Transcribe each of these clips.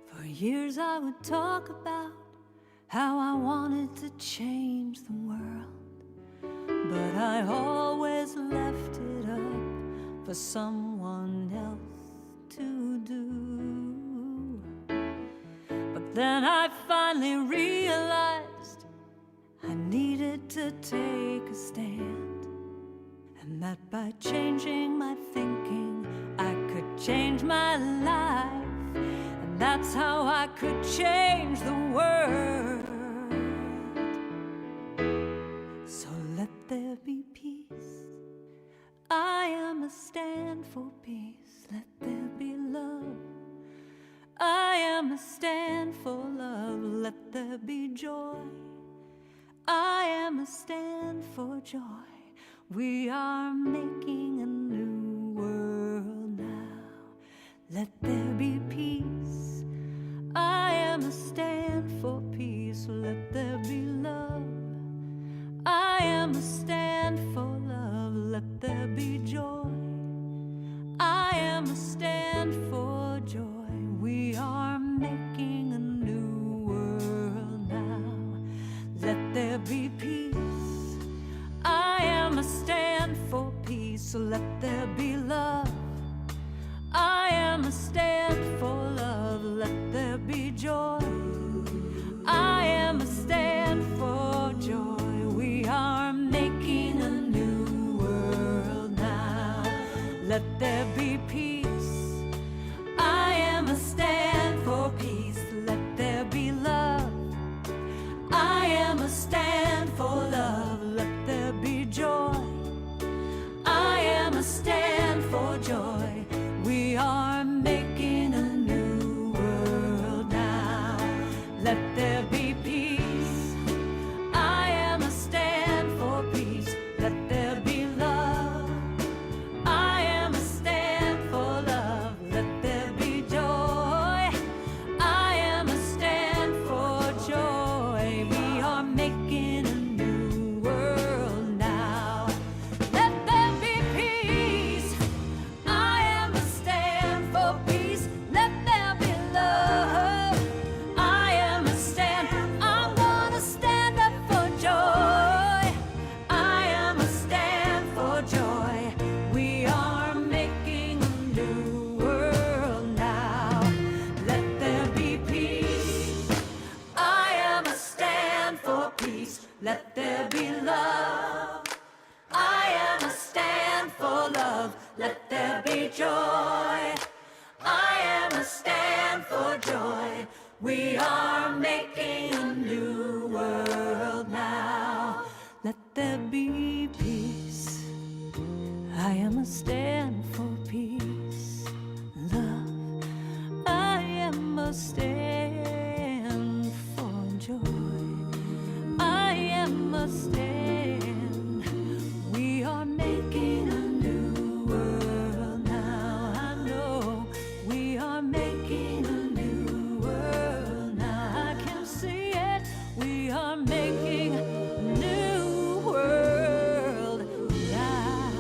For years I would talk about how I wanted to change the world, but I always left it up for someone else to do. But then I finally realized I needed to take a stand, and that by changing my thinking I could change my life. And that's how I could change the world. So let there be peace. I am a stand for peace. Let there be love. I am a stand for love. Let there be joy. I am a stand for joy. We are making a new world now. Let there be peace. I am a stand for peace. Let there be love. I am a stand for love. Let there be joy. I am a stand for joy. We are making a new world now. Let there be peace. I am a stand for peace. Let there be love. I am a stand for love. Let there be joy. I am a stand for joy. We are making a new world now. Let there be peace. I am a stand for peace. Let there be love. I am a stand for love. Let there be joy. I am a stand for joy. We are making a new world now. Let there be peace. I am a stand for peace. Let there be love. I am a stand for love. Let there be joy. I am a stand for joy. We are making a new world now. Let there be peace. I am a stand for peace. Let there be love. I am a stand. I'm gonna stand up for joy. I am a stand for joy. We are making a new world now. Let there be peace. I am a stand for peace. Let there be love. I am a stand for love. Let there be joy. I am a stand for joy. We are making a new world now. Let there be peace. I am a stand for peace. Love. I am a stand for joy. I am a stand. We are making a new world now. I know we are making a new world now. I can see it. We are making a new world now.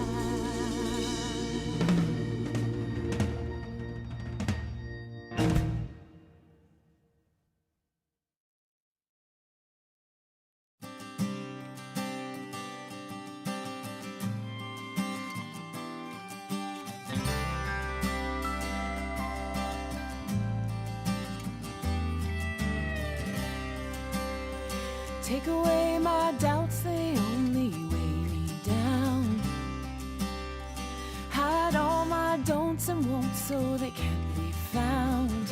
Take away my doubts, they only weigh me down. Hide all my don'ts and won'ts so they can't be found.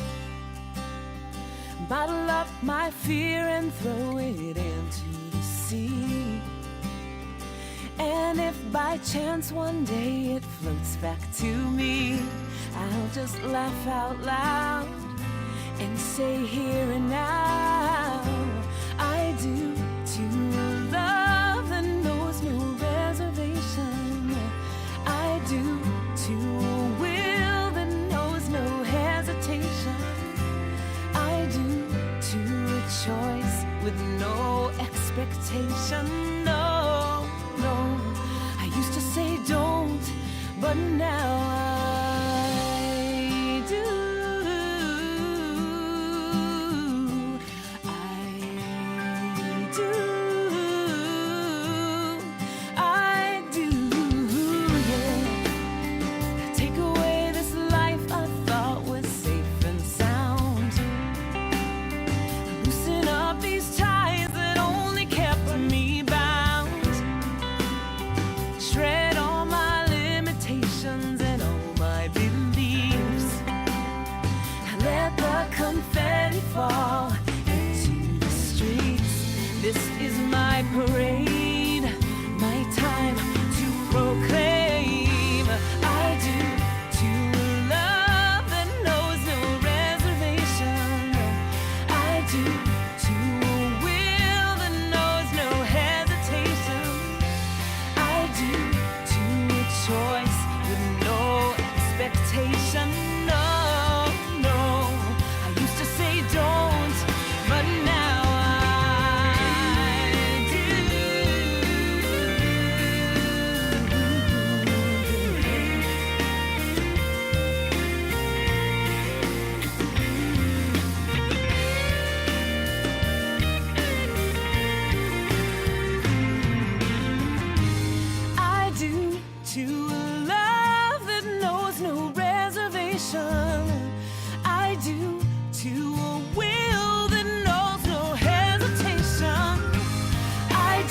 Bottle up my fear and throw it into the sea. And if by chance one day it floats back to me, I'll just laugh out loud and say here and now, I do to love that knows no reservation. I do to a will that knows no hesitation. I do to a choice with no expectation. No, no, I used to say don't, but now I do.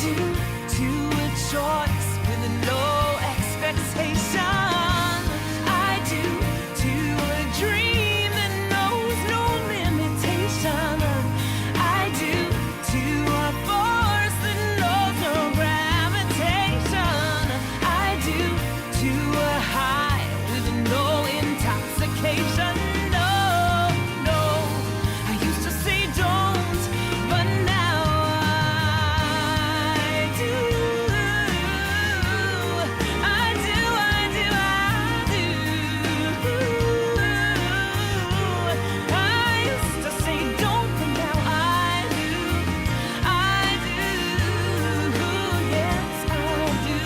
do to a choice with no expectation. I do to a dream that knows no limitation. I do to a force that knows no gravitation. I do to a high with no intoxication. No, no, I used to say don't, but now I do. I do, I do, I do. I used to say don't, but now I do. I do, yes, I do.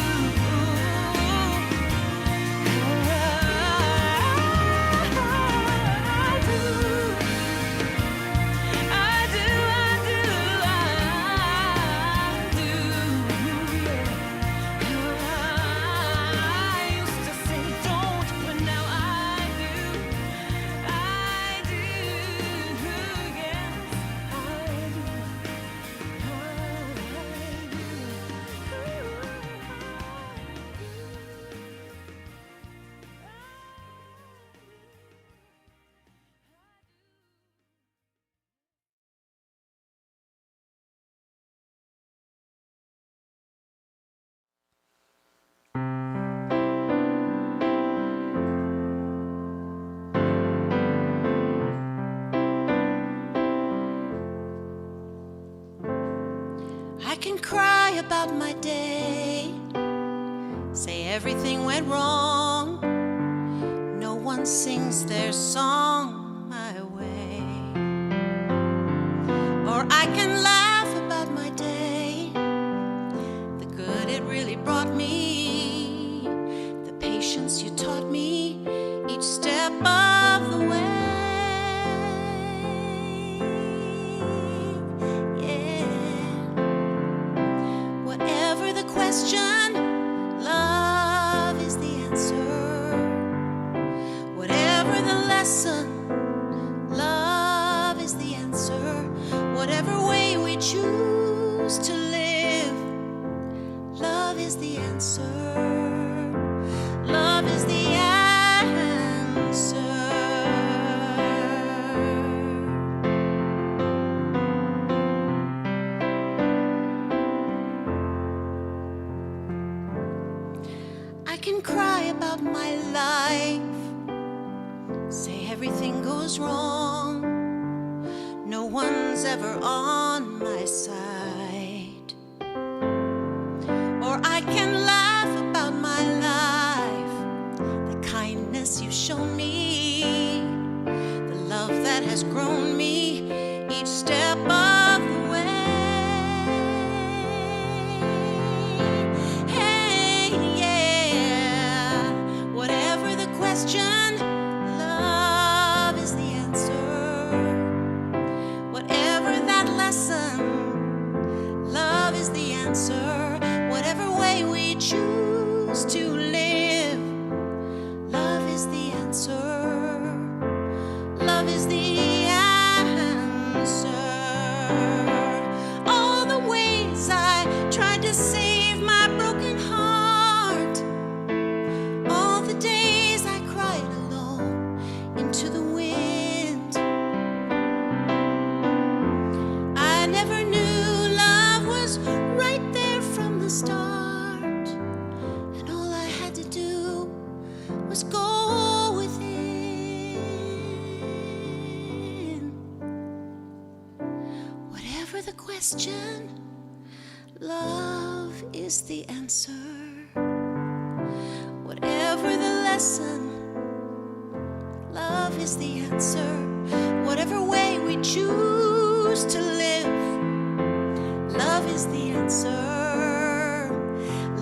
I can cry about my day, say everything went wrong. No one sings their song my way. Or I can laugh about my day, the good it really brought me, the patience you taught me each step of the way. Whatever the question, love is the answer. Whatever the lesson, love is the answer. Whatever way we choose to live, love is the answer. Love is the answer. I can cry about my life, say everything goes wrong. No one's ever on my side. Or I can laugh about my life, the kindness you've shown me, the love that has grown me each step of the way. Question, love is the answer. Whatever that lesson, love is the answer. Whatever way we choose to live, love is the answer. Love is the answer. All the ways I tried to save my broken heart, all the days I cried alone into the wind. I never knew love was right there from the start, and all I had to do was go within. Whatever the question, love is the answer. Whatever the lesson, love is the answer. Whatever way we choose to live, love is the answer.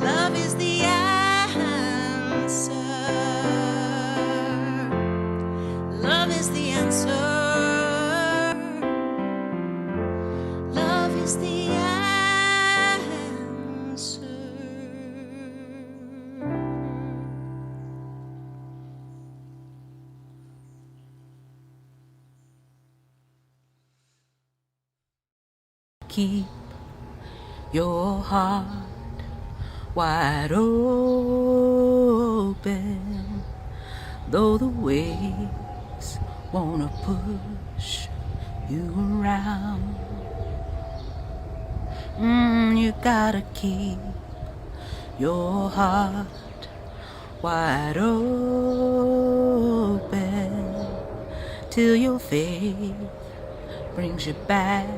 Love is the answer. Love is the answer. Love is the answer. Keep your heart wide open, though the waves wanna push you around. You gotta keep your heart wide open till your faith brings you back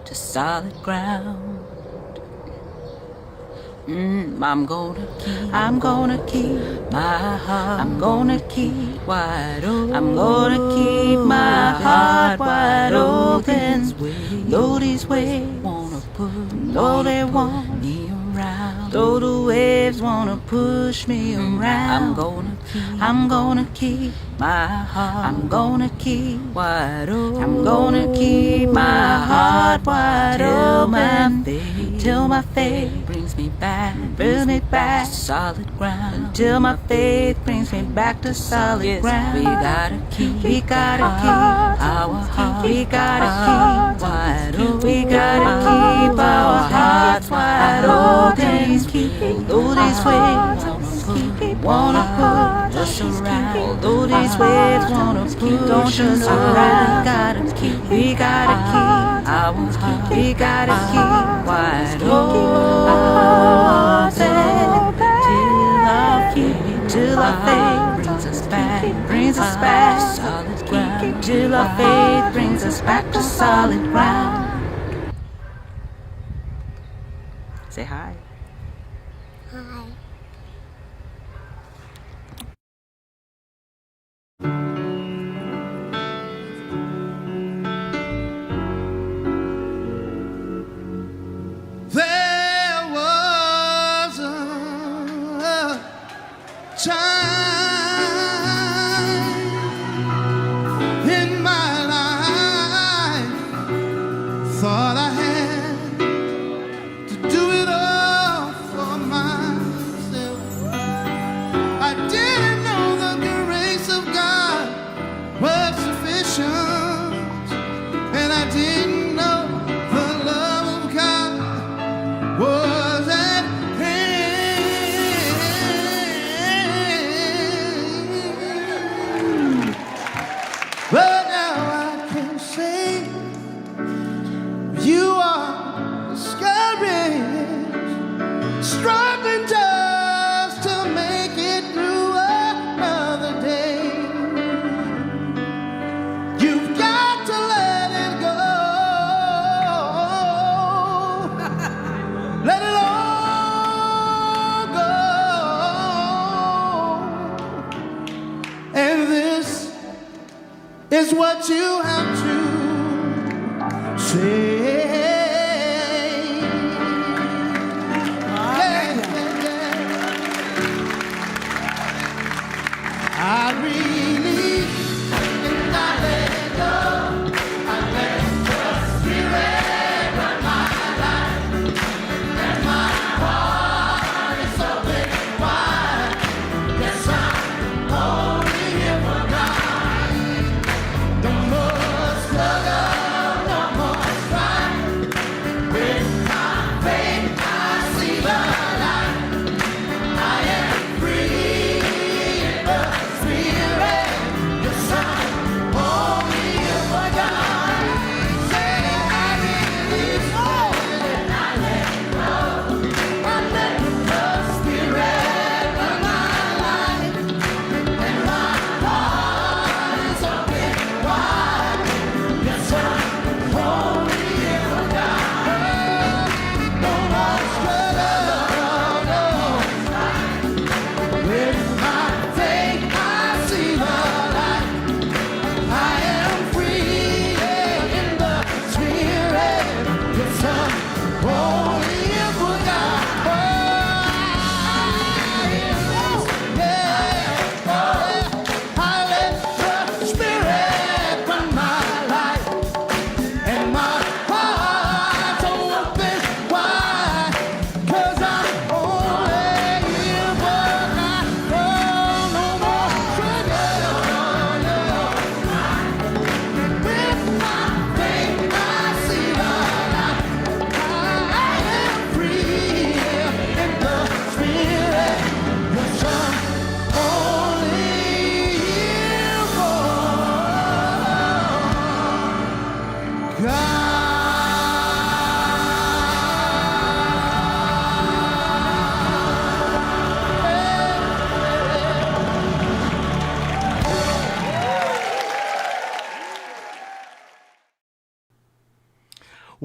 to solid ground. I'm gonna keep my heart. I'm gonna keep wide open. I'm gonna keep my heart wide open. Though these waves wanna push, though they want me around, though the waves wanna push me around, I'm gonna keep my heart. I'm gonna keep wide open. I'm gonna keep my heart wide open till my faith brings me back to solid ground. Until my faith brings me back to solid ground. We gotta keep our heart. We gotta keep wide open. We gotta keep our hearts wide open. Though these waves wanna push us around, although these waves wanna push us around, we gotta keep our heart. We gotta keep wide open till our faith brings us back to solid ground. Till our faith brings us back to solid ground. Say hi. Hi. There was a time in my life, thought I had to do it all for myself. I didn't know the grace of God was sufficient, and I didn't know the love of God was at hand. But now I can say you are discouraged, struggling just to make it through another day. You've got to let it go. Let it all go. And this is what you have to say. I really did not let it go. I let the Spirit run my life, and my heart is open wide. Yes, I'm only here for God. The more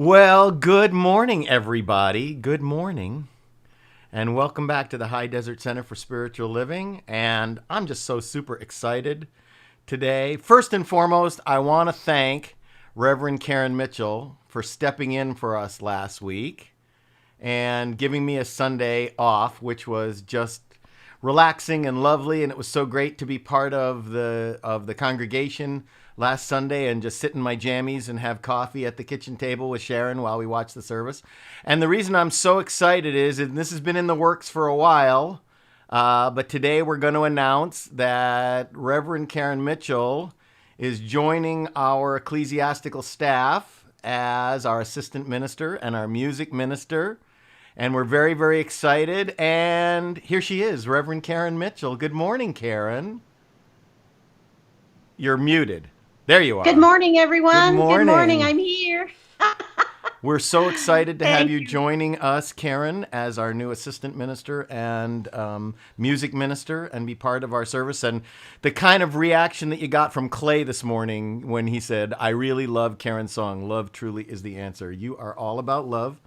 Well, good morning, everybody. Good morning. And welcome back to the High Desert Center for Spiritual Living. And I'm just so super excited today. First and foremost, I want to thank Reverend Karen Mitchell for stepping in for us last week and giving me a Sunday off, which was just relaxing and lovely. And it was so great to be part of the congregation last Sunday and just sit in my jammies and have coffee at the kitchen table with Sharon while we watch the service. And the reason I'm so excited is, and this has been in the works for a while, but today we're going to announce that Reverend Karen Mitchell is joining our ecclesiastical staff as our assistant minister and our music minister. And we're very, very excited. And here she is, Reverend Karen Mitchell. Good morning, Karen. You're muted. There you are. Good morning, everyone. Good morning. I'm here. We're so excited to have Thank you you. joining us, Karen, as our new assistant minister and music minister, and be part of our service. And the kind of reaction that you got from Clay this morning when he said, "I really love Karen's song, 'Love Truly is the Answer.'" You are all about love,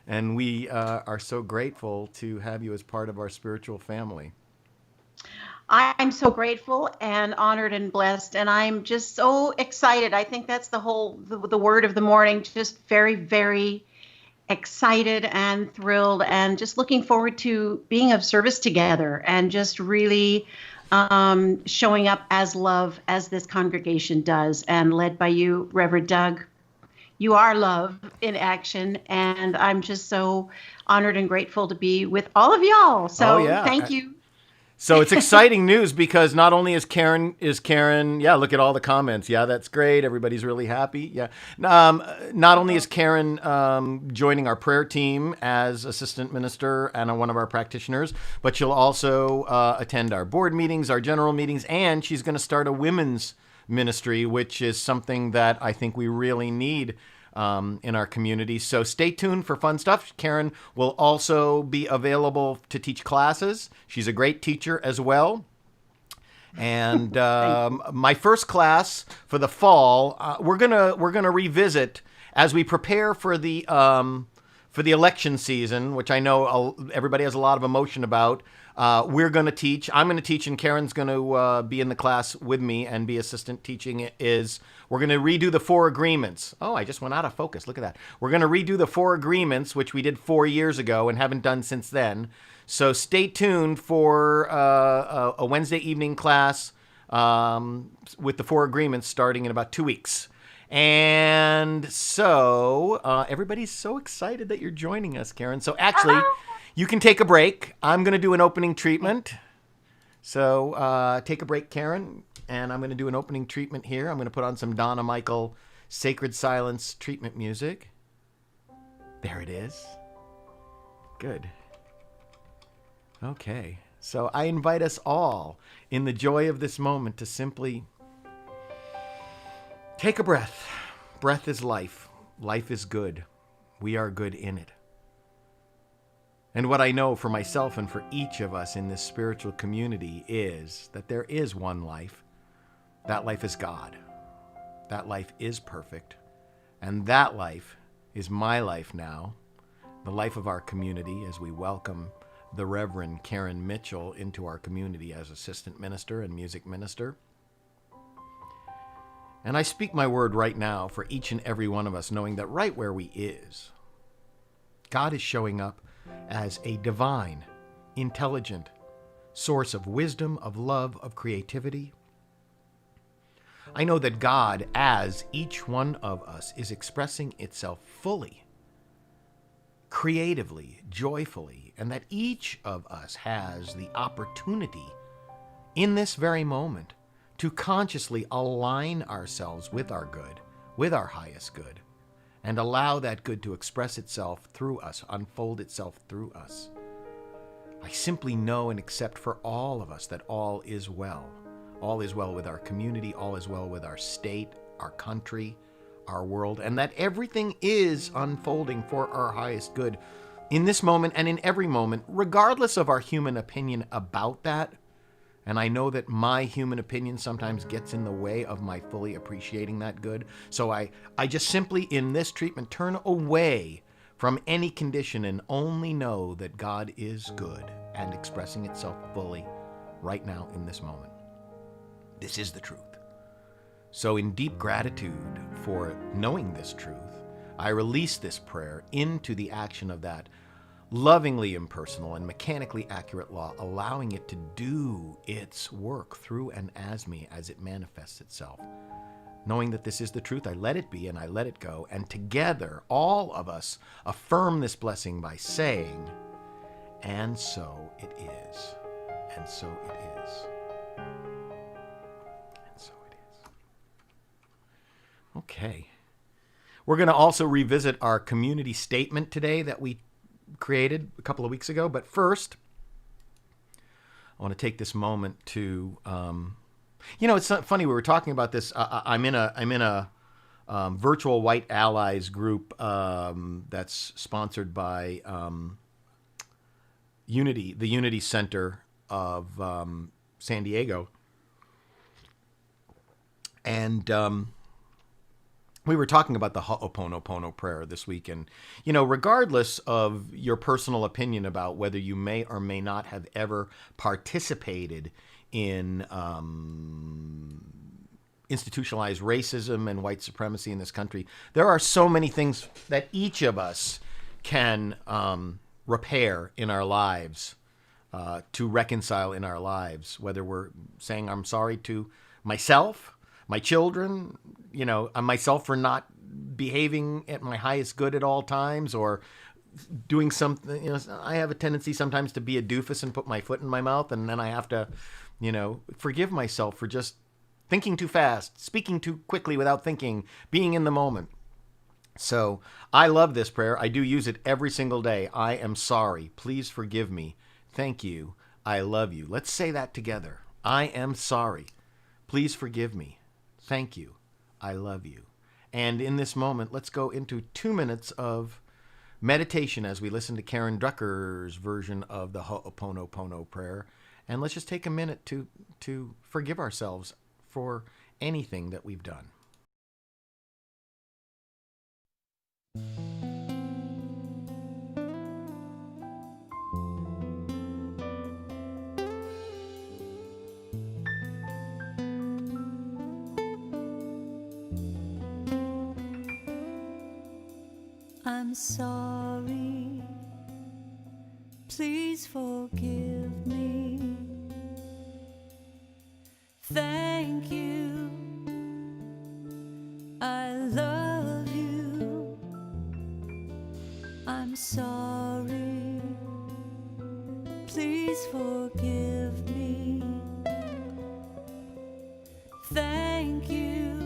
and we are so grateful to have you as part of our spiritual family. I'm so grateful and honored and blessed, and I'm just so excited. I think that's the word of the morning. Just very, very excited and thrilled, and just looking forward to being of service together, and just really showing up as love, as this congregation does, and led by you, Reverend Doug. You are love in action, and I'm just so honored and grateful to be with all of y'all. So thank you. So it's exciting news because not only is Karen, yeah, look at all the comments. Yeah, that's great. Everybody's really happy. Yeah. Not only is Karen joining our prayer team as assistant minister and one of our practitioners, but she'll also attend our board meetings, our general meetings, and she's going to start a women's ministry, which is something that I think we really need in our community. So stay tuned for fun stuff. Karen will also be available to teach classes. She's a great teacher as well. And my first class for the fall, we're gonna revisit as we prepare for the election season, which I know everybody has a lot of emotion about. We're going to teach. I'm going to teach, and Karen's going to be in the class with me and be assistant teaching. We're going to redo the 4 agreements. Oh, I just went out of focus. Look at that. We're going to redo the 4 agreements, which we did 4 years ago and haven't done since then. So stay tuned for a Wednesday evening class with the 4 agreements starting in about 2 weeks. And so everybody's so excited that you're joining us, Karen. So actually, you can take a break. I'm going to do an opening treatment. So take a break, Karen, and I'm going to do an opening treatment here. I'm going to put on some Donna Michael Sacred Silence treatment music. There it is. Good. Okay. So I invite us all in the joy of this moment to simply take a breath. Breath is life. Life is good. We are good in it. And what I know for myself and for each of us in this spiritual community is that there is one life. That life is God. That life is perfect. And that life is my life now, the life of our community, as we welcome the Reverend Karen Mitchell into our community as assistant minister and music minister. And I speak my word right now for each and every one of us, knowing that right where we is, God is showing up as a divine, intelligent source of wisdom, of love, of creativity. I know that God, as each one of us, is expressing itself fully, creatively, joyfully, and that each of us has the opportunity in this very moment to consciously align ourselves with our good, with our highest good, and allow that good to express itself through us, unfold itself through us. I simply know and accept for all of us that all is well. All is well with our community, all is well with our state, our country, our world, and that everything is unfolding for our highest good in this moment and in every moment, regardless of our human opinion about that. And I know that my human opinion sometimes gets in the way of my fully appreciating that good. So I just simply in this treatment turn away from any condition and only know that God is good and expressing itself fully right now in this moment. This is the truth. So in deep gratitude for knowing this truth, I release this prayer into the action of that lovingly impersonal and mechanically accurate law, allowing it to do its work through and as me as it manifests itself. Knowing that this is the truth, I let it be and I let it go. And together, all of us affirm this blessing by saying, and so it is. And so it is. And so it is. Okay. We're going to also revisit our community statement today that we created a couple of weeks ago. But first, I want to take this moment to, it's not funny. We were talking about this. I'm in a virtual White Allies group that's sponsored by the Unity Center of San Diego, and we were talking about the Ho'oponopono prayer this week. And, regardless of your personal opinion about whether you may or may not have ever participated in institutionalized racism and white supremacy in this country, there are so many things that each of us can repair in our lives, to reconcile in our lives, whether we're saying I'm sorry to myself, my children, myself for not behaving at my highest good at all times, or doing something. I have a tendency sometimes to be a doofus and put my foot in my mouth, and then I have to, forgive myself for just thinking too fast, speaking too quickly without thinking, being in the moment. So I love this prayer. I do use it every single day. I am sorry. Please forgive me. Thank you. I love you. Let's say that together. I am sorry. Please forgive me. Thank you. I love you. And in this moment, let's go into 2 minutes of meditation as we listen to Karen Drucker's version of the Ho'oponopono prayer. And let's just take a minute to forgive ourselves for anything that we've done. I'm sorry, please forgive me. Thank you, I love you. I'm sorry, please forgive me. Thank you,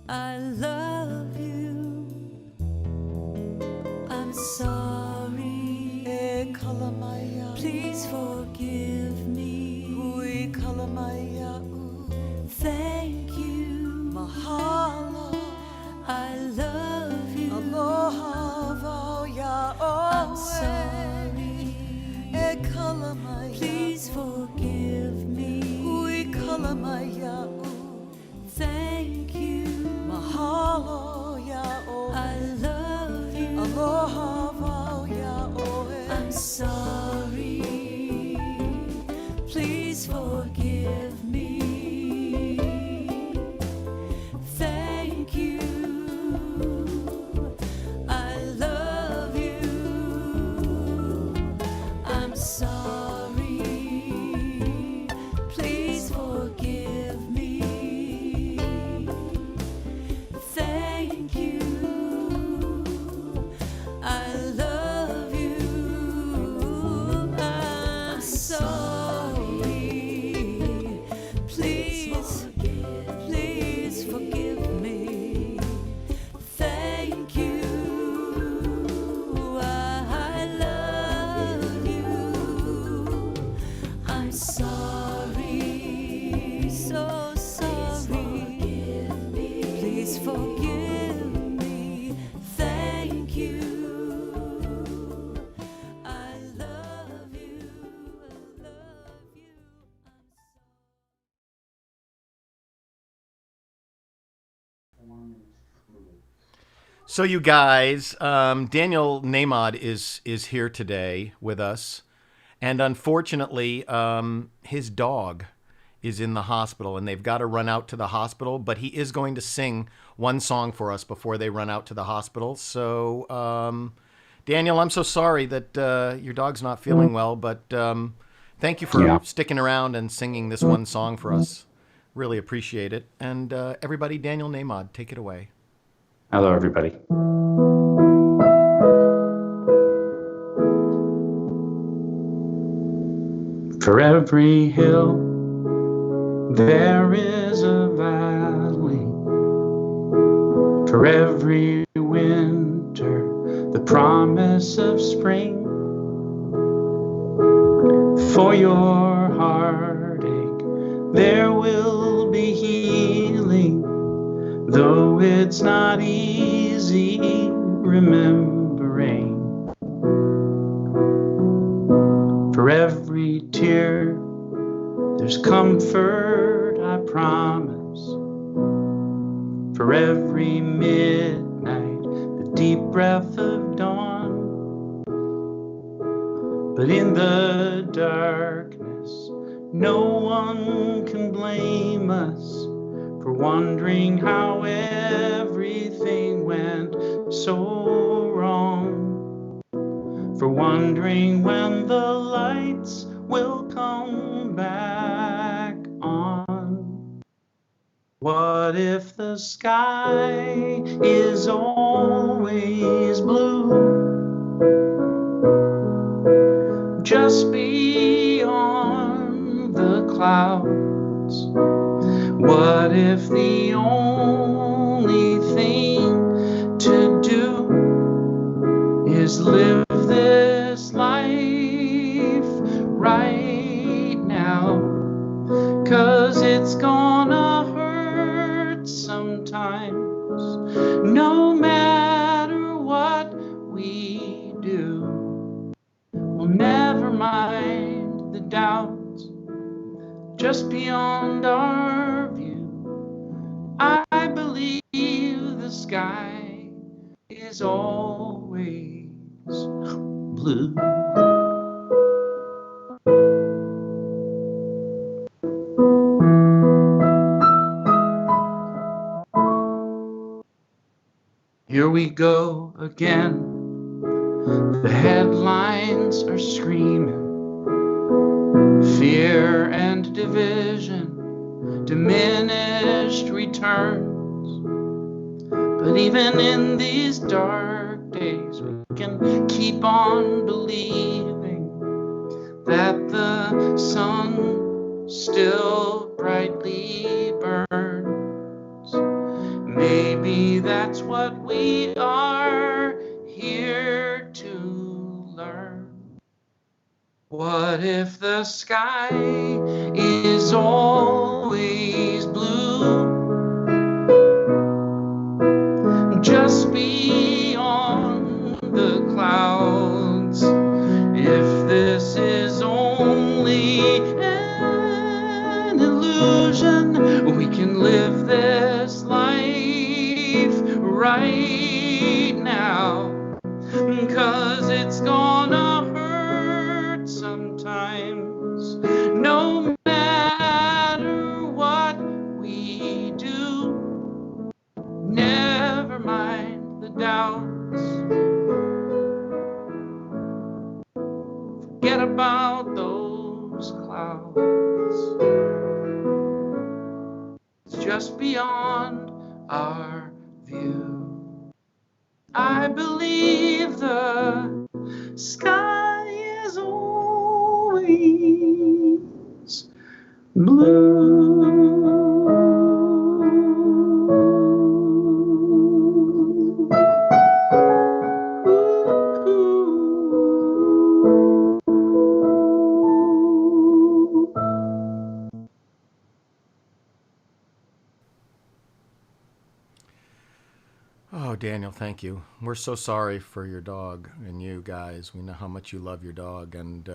I love you. I'm sorry, please forgive me. Thank you, mahalo, I love you. I'm sorry, please forgive me. Thank you, mahalo, I love you. I'm sorry, please forgive me. Thank you, I love you. I'm sorry, please forgive me. So you guys, Daniel Namod is here today with us, and unfortunately, his dog is in the hospital, and they've got to run out to the hospital. But he is going to sing one song for us before they run out to the hospital. So, Daniel, I'm so sorry that your dog's not feeling well, but thank you for sticking around and singing this one song for us. Really appreciate it. And everybody, Daniel Namod, take it away. Hello, everybody. For every hill, there is a valley. For every winter, the promise of spring. For your heartache, there will be healing. Though it's not easy remembering. For every tear, there's comfort, I promise. For every midnight, the deep breath of dawn. But in the darkness, no one can blame us for wondering how everything went so wrong. For wondering when the lights will come back on. What if the sky is always blue? Just beyond the clouds. What if the only thing to do is live this life right now? 'Cause it's gonna hurt sometimes, no matter what we do. We'll never mind the doubts just beyond our view. I believe the sky is always blue. Here we go again. The headlines are screaming. Fear and division, diminished returns. But even in these dark days, we can keep on believing that the sun still brightly burns. Maybe that's what we are here to learn. What if the sky is always blue? Just beyond the clouds. If this is only an illusion, we can live this life right now. 'Cause it's gonna hurt sometimes, no matter what we do. Never mind the doubts. Forget about those clouds. It's just beyond our view. I believe the sky is always blue. Oh, Daniel, thank you. We're so sorry for your dog and you guys. We know how much you love your dog, and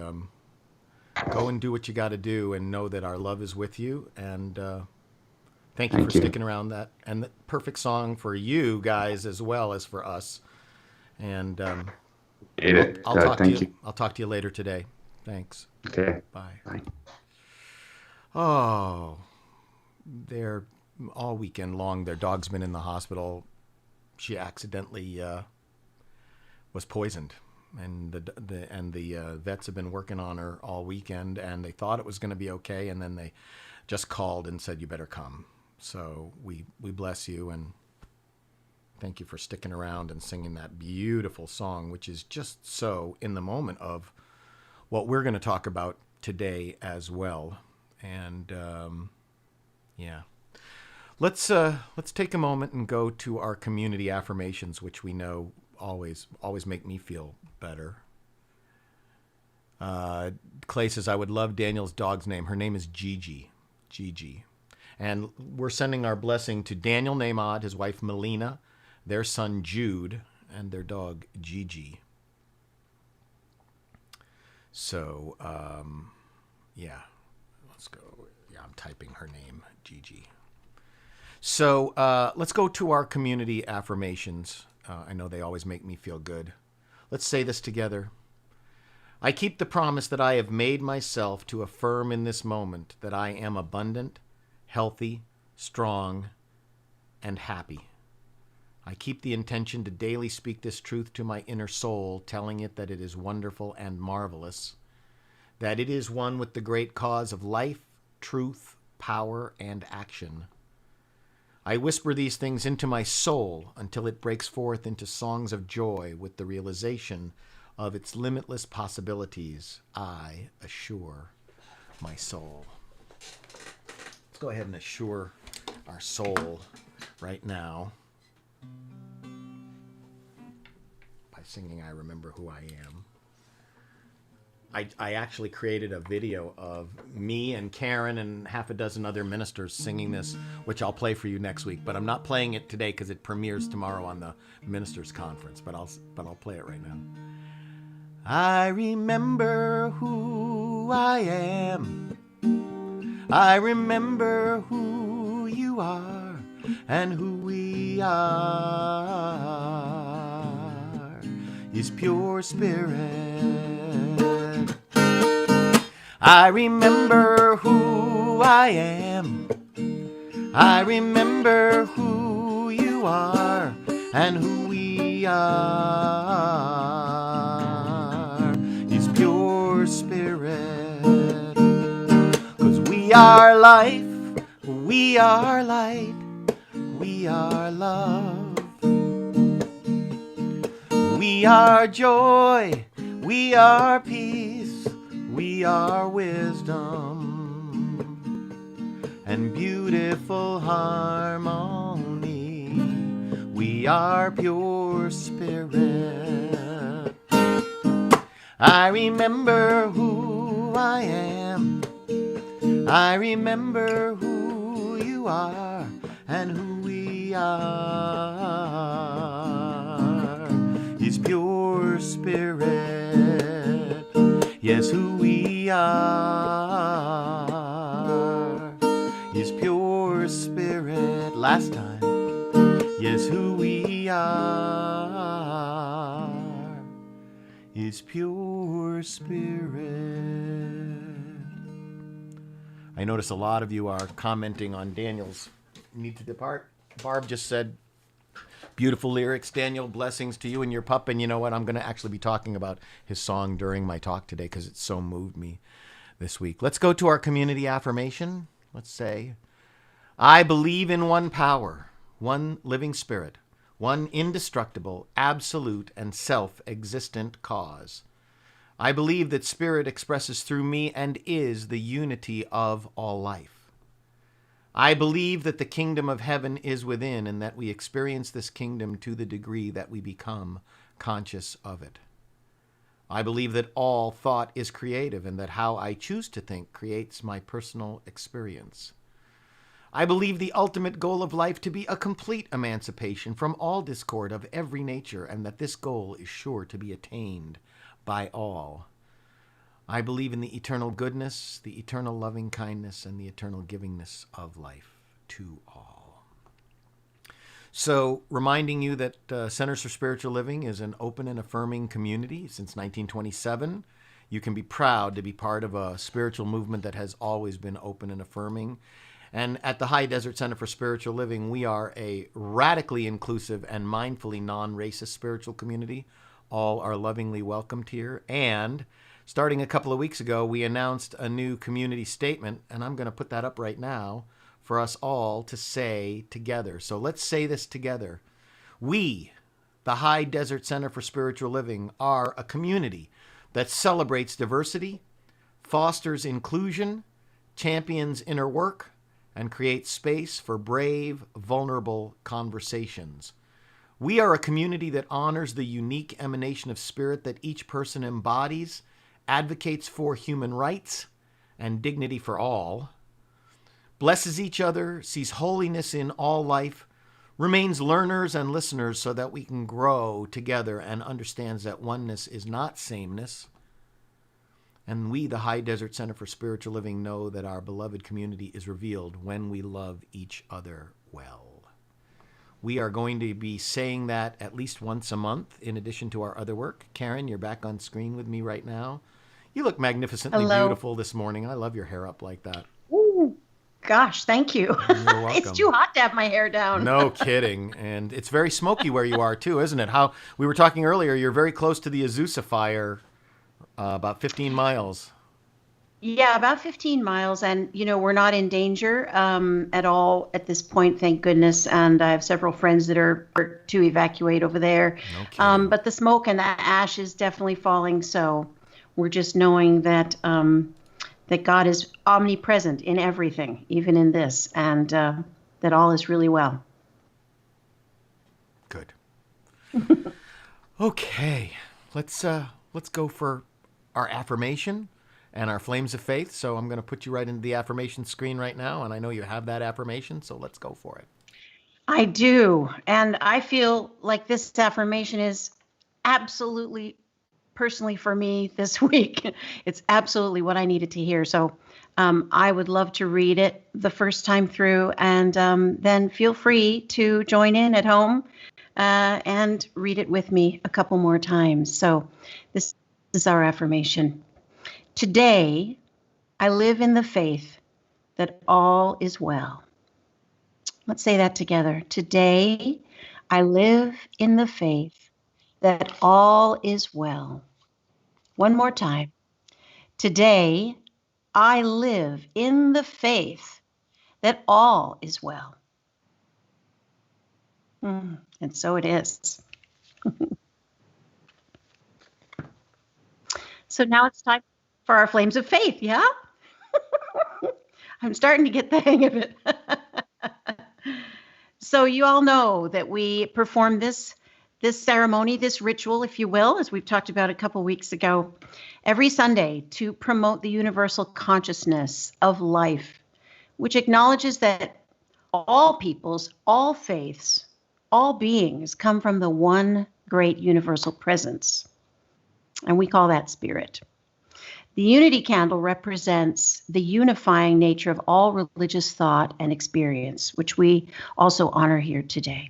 go and do what you got to do, and know that our love is with you. And Thank you Thank for you. sticking around. That and the perfect song for you guys as well as for us. And I'll talk to Thank you. you. I'll talk to you later today. Thanks. Okay. Bye. Bye. Oh, they're all weekend long. Their dog's been in the hospital. She accidentally was poisoned, and the vets have been working on her all weekend, and they thought it was going to be okay, and then they just called and said, you better come. So we bless you and thank you for sticking around and singing that beautiful song, which is just so in the moment of what we're going to talk about today as well. And yeah, let's take a moment and go to our community affirmations, which we know always make me feel better. Clay says, I would love Daniel's dog's name. Her name is Gigi. Gigi. And we're sending our blessing to Daniel Namad, his wife Melina, their son Jude, and their dog Gigi. So, yeah, let's go. Yeah, I'm typing her name, Gigi. So let's go to our community affirmations. I know they always make me feel good. Let's say this together. I keep the promise that I have made myself to affirm in this moment that I am abundant, healthy, strong, and happy. I keep the intention to daily speak this truth to my inner soul, telling it that it is wonderful and marvelous, that it is one with the great cause of life, truth, power, and action. I whisper these things into my soul until it breaks forth into songs of joy with the realization of its limitless possibilities. I assure my soul. Let's go ahead and assure our soul right now by singing I Remember Who I Am. I actually created a video of me and Karen and half a dozen other ministers singing this, which I'll play for you next week. But I'm not playing it today because it premieres tomorrow on the ministers conference. But I'll play it right now. I remember who I am. I remember who you are and who we are is pure spirit. I remember who I am. I remember who you are and who we are is pure spirit. 'Cause we are life, we are light, we are love. We are joy, we are peace, we are wisdom and beautiful harmony. We are pure spirit. I remember who I am. I remember who you are and who we are is pure spirit. Yes, who we are is pure spirit. Last time. Yes, who we are is pure spirit. I notice a lot of you are commenting on Daniel's Need to Depart. Barb just said, beautiful lyrics. Daniel, blessings to you and your pup. And you know what? I'm going to actually be talking about his song during my talk today because it so moved me this week. Let's go to our community affirmation. Let's say, I believe in one power, one living spirit, one indestructible, absolute, and self-existent cause. I believe that spirit expresses through me and is the unity of all life. I believe that the kingdom of heaven is within and that we experience this kingdom to the degree that we become conscious of it. I believe that all thought is creative and that how I choose to think creates my personal experience. I believe the ultimate goal of life to be a complete emancipation from all discord of every nature and that this goal is sure to be attained by all. I believe in the eternal goodness, the eternal loving kindness, and the eternal givingness of life. to all. So, reminding you that Centers for Spiritual Living is an open and affirming community since 1927. You can be proud to be part of a spiritual movement that has always been open and affirming. And at the High Desert Center for Spiritual Living, we are a radically inclusive and mindfully non-racist spiritual community. All are lovingly welcomed here. And starting a couple of weeks ago, we announced a new community statement, and I'm going to put that up right now for us all to say together. So let's say this together. We, the High Desert Center for Spiritual Living, are a community that celebrates diversity, fosters inclusion, champions inner work, and creates space for brave, vulnerable conversations. We are a community that honors the unique emanation of spirit that each person embodies, advocates for human rights and dignity for all, blesses each other, sees holiness in all life, remains learners and listeners so that we can grow together, and understands that oneness is not sameness. And we, the High Desert Center for Spiritual Living, know that our beloved community is revealed when we love each other well. We are going to be saying that at least once a month in addition to our other work. Karen, you're back on screen with me right now. You look magnificently beautiful this morning. I love your hair up like that. Ooh, gosh, thank you. You're welcome. It's too hot to have my hair down. No kidding. And it's very smoky where you are too, isn't it? How we were talking earlier, you're very close to the Azusa fire, about 15 miles. Yeah, about 15 miles. And, we're not in danger at all at this point, thank goodness. And I have several friends that are to evacuate over there. No kidding. But the smoke and the ash is definitely falling. So we're just knowing that that God is omnipresent in everything, even in this, and that all is really well. Good. Okay, let's go for our affirmation and our flames of faith. So I'm going to put you right into the affirmation screen right now, and I know you have that affirmation, so let's go for it. I do, and I feel like this affirmation is absolutely, personally for me this week, it's absolutely what I needed to hear. So I would love to read it the first time through, and then feel free to join in at home and read it with me a couple more times. So this is our affirmation. Today, I live in the faith that all is well. Let's say that together. Today, I live in the faith that all is well. One more time. Today, I live in the faith that all is well. And so it is. So now it's time for our flames of faith, yeah? I'm starting to get the hang of it. So you all know that we perform this ceremony, this ritual, if you will, as we've talked about a couple weeks ago, every Sunday to promote the universal consciousness of life, which acknowledges that all peoples, all faiths, all beings come from the one great universal presence. And we call that spirit. The unity candle represents the unifying nature of all religious thought and experience, which we also honor here today.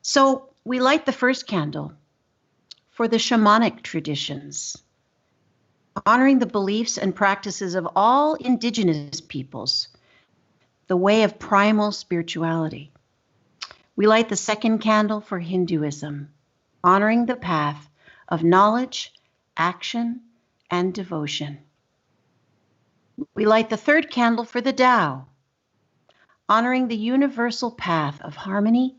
So we light the first candle for the shamanic traditions, honoring the beliefs and practices of all indigenous peoples, the way of primal spirituality. We light the second candle for Hinduism, honoring the path of knowledge, action, and devotion. We light the third candle for the Tao, honoring the universal path of harmony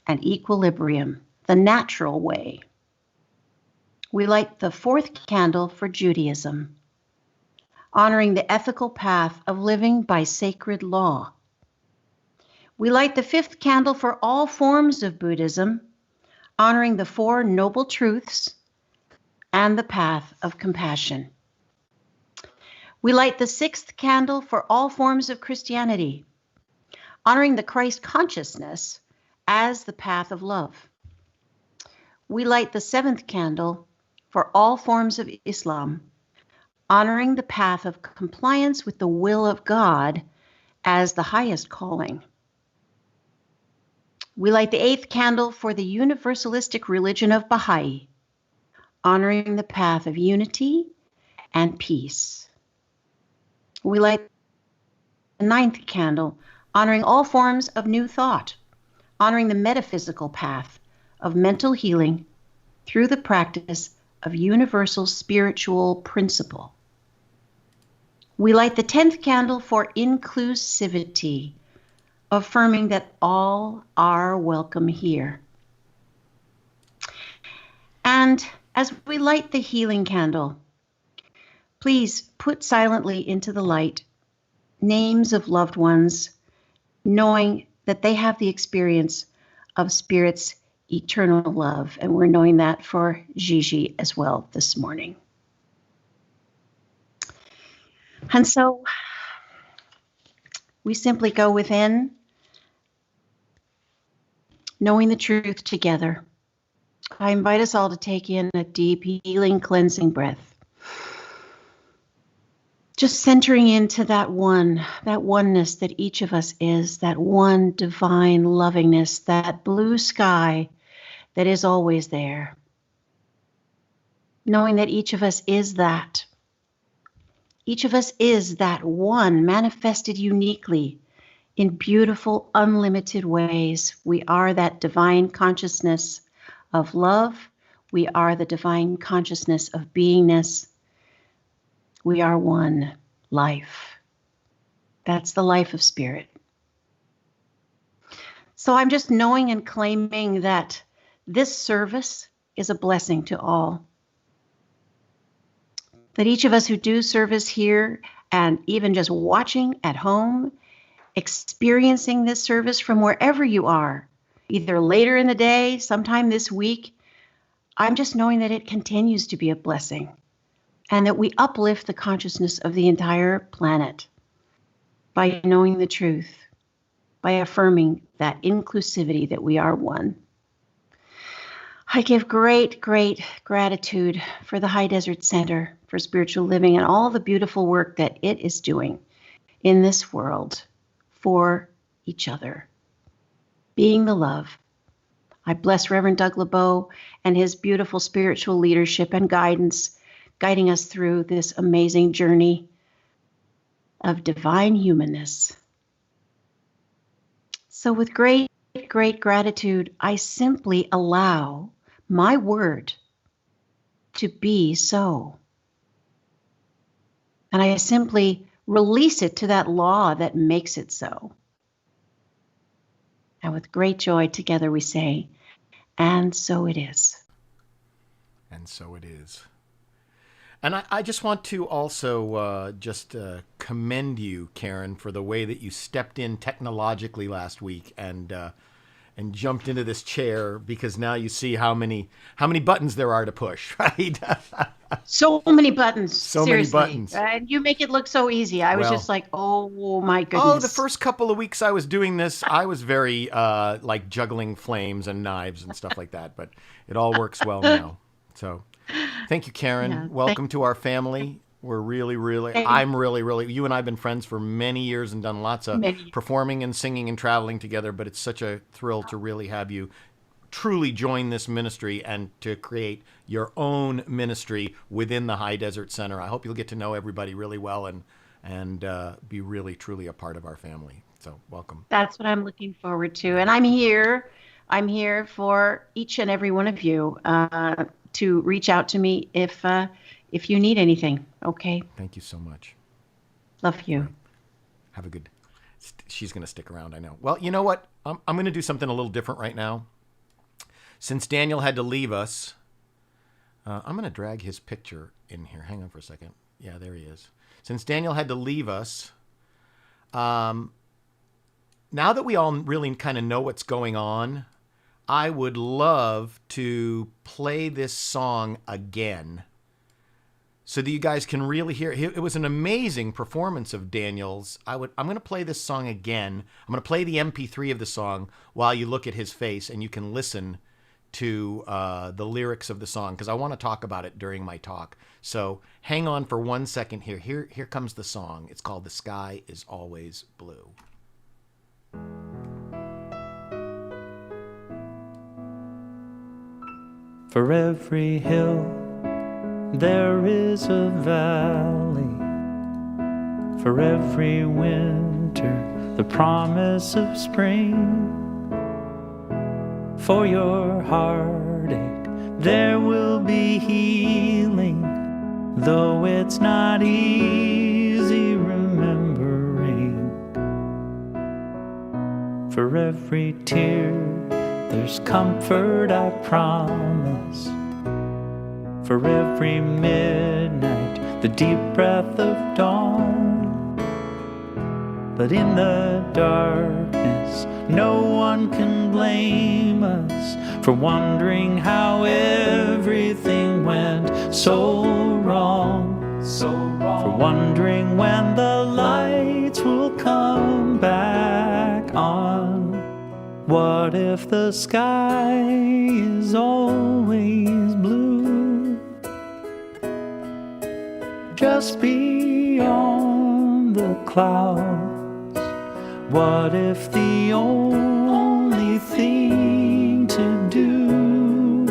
and equilibrium, the natural way. We light the fourth candle for Judaism, honoring the ethical path of living by sacred law. We light the fifth candle for all forms of Buddhism, honoring the Four Noble Truths and the path of compassion. We light the sixth candle for all forms of Christianity, honoring the Christ consciousness as the path of love. We light the seventh candle for all forms of Islam, honoring the path of compliance with the will of God as the highest calling. We light the 8th candle for the universalistic religion of Baha'i, honoring the path of unity and peace. We light the 9th candle, honoring all forms of new thought, honoring the metaphysical path of mental healing through the practice of universal spiritual principle. We light the 10th candle for inclusivity, affirming that all are welcome here. And as we light the healing candle, please put silently into the light names of loved ones, knowing that they have the experience of Spirit's eternal love. And we're knowing that for Gigi as well this morning. And so we simply go within, knowing the truth together. I invite us all to take in a deep, healing, cleansing breath. Just centering into that oneness that each of us is, that one divine lovingness, that blue sky that is always there. Knowing that each of us is that. Each of us is that one manifested uniquely in beautiful, unlimited ways. We are that divine consciousness of love. We are the divine consciousness of beingness. We are one life. That's the life of Spirit. So I'm just knowing and claiming that this service is a blessing to all. That each of us who do service here and even just watching at home, experiencing this service from wherever you are, either later in the day, sometime this week, I'm just knowing that it continues to be a blessing and that we uplift the consciousness of the entire planet by knowing the truth, by affirming that inclusivity that we are one. I give great, great gratitude for the High Desert Center for Spiritual Living and all the beautiful work that it is doing in this world for each other, being the love. I bless Reverend Doug LeBeau and his beautiful spiritual leadership and guidance, guiding us through this amazing journey of divine humanness. So with great, great gratitude, I simply allow my word to be so. And I simply release it to that law that makes it so. And with great joy together we say, and so it is. And so it is. And I just want to also commend you, Karen, for the way that you stepped in technologically last week and jumped into this chair, because now you see how many buttons there are to push, right? So many buttons. So seriously. many buttons. And you make it look so easy. I was just like, oh my goodness. Oh, the first couple of weeks I was doing this, I was very like juggling flames and knives and stuff like that, but it all works well now. So thank you, Karen. Yeah, welcome to our family. We're really, I'm really, you and I have been friends for many years and done lots of performing and singing and traveling together, but it's such a thrill to really have you truly join this ministry and to create your own ministry within the High Desert Center. I hope you'll get to know everybody really well and be really, truly a part of our family. So welcome. That's what I'm looking forward to. And I'm here for each and every one of you to reach out to me if you need anything. Okay. Thank you so much. Love you. Right. Have a good. She's going to stick around, I know. Well, you know what? I'm going to do something a little different right now. Since Daniel had to leave us, I'm going to drag his picture in here. Hang on for a second. Yeah, there he is. Since Daniel had to leave us, now that we all really kind of know what's going on, I would love to play this song again so that you guys can really hear. It was an amazing performance of Daniel's. I'm going to play this song again. I'm going to play the MP3 of the song while you look at his face and you can listen to the lyrics of the song because I want to talk about it during my talk. So hang on for 1 second here. Here comes the song. It's called "The Sky Is Always Blue." For every hill there is a valley. For every winter the promise of spring. For your heartache there will be healing, though it's not easy remembering. For every tear there's comfort, I promise. For every midnight, the deep breath of dawn. But in the darkness, no one can blame us for wondering how everything went so wrong. For wondering when the lights will come back on. What if the sky is always blue? Just beyond the clouds. What if the only thing to do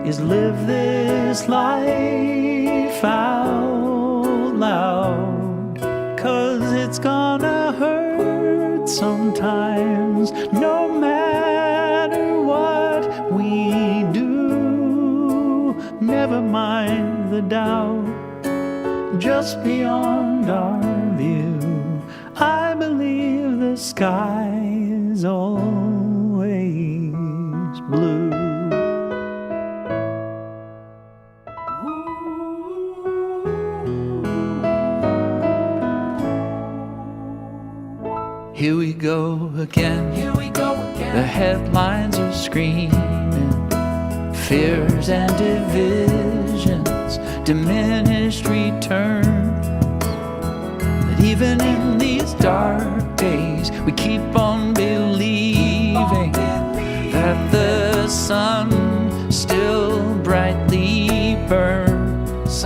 is live this life out loud? 'Cause it's gonna hurt sometimes, no matter what we do. Never mind the doubt, just beyond our view. I believe the sky is always blue. Here we go again. The headlines are screaming. Fears and divisions, diminished return. But even in these dark days, we keep on believing that the sun still brightly burns.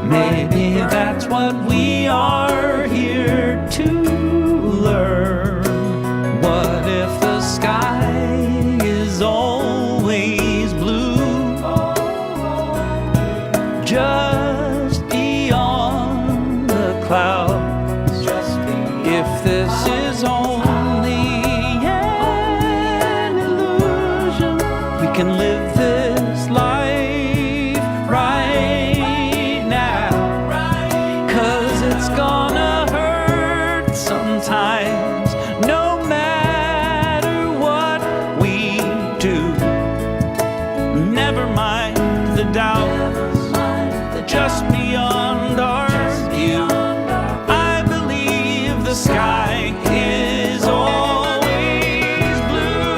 Maybe that's what we are here to learn. What if the sky is always blue? Just beyond the clouds. If this is only an illusion, we can live this life right now. 'Cause it's gonna hurt sometimes, no matter what we do. Never mind the doubts, just beyond our view. I believe the sky is always blue.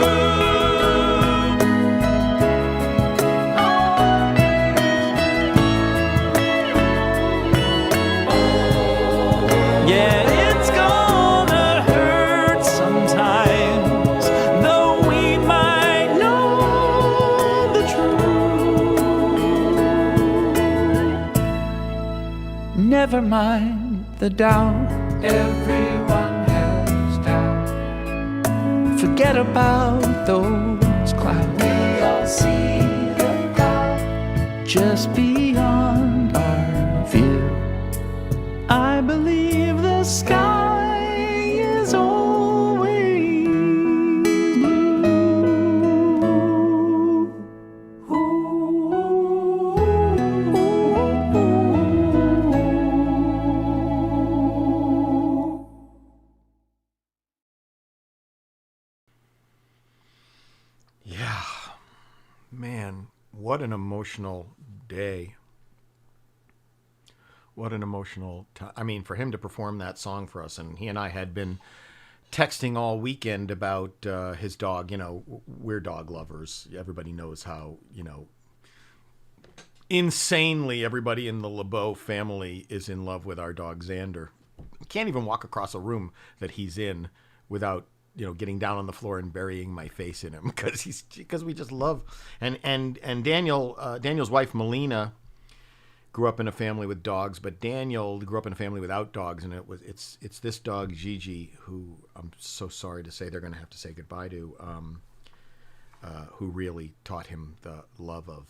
Yeah, it's gonna hurt sometimes, though we might know the truth. Never mind the doubt, everyone has doubt. Forget about those clouds. We all see the cloud just beyond our view. I believe the sky is always blue. Yeah, man, what an emotional day. What an emotional time. I mean, for him to perform that song for us, and he and I had been texting all weekend about his dog. You know, we're dog lovers. Everybody knows how, you know, insanely everybody in the LeBeau family is in love with our dog Xander. Can't even walk across a room that he's in without getting down on the floor and burying my face in him because we just love. And Daniel's wife Melina grew up in a family with dogs, but Daniel grew up in a family without dogs, and it's this dog Gigi, who I'm so sorry to say they're going to have to say goodbye to, who really taught him the love of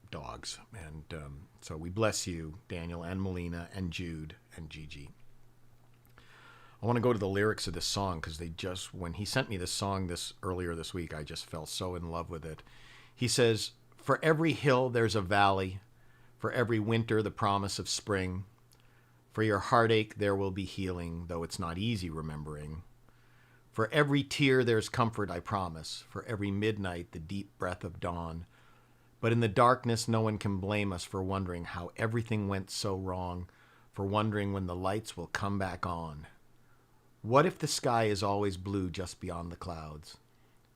dogs. And so we bless you, Daniel and Melina and Jude and Gigi. I want to go to the lyrics of this song because when he sent me this song earlier this week, I just fell so in love with it. He says, "For every hill there's a valley, for every winter the promise of spring. For your heartache there will be healing, though it's not easy remembering. For every tear there's comfort, I promise. For every midnight the deep breath of dawn. But in the darkness no one can blame us for wondering how everything went so wrong, for wondering when the lights will come back on. What if the sky is always blue just beyond the clouds?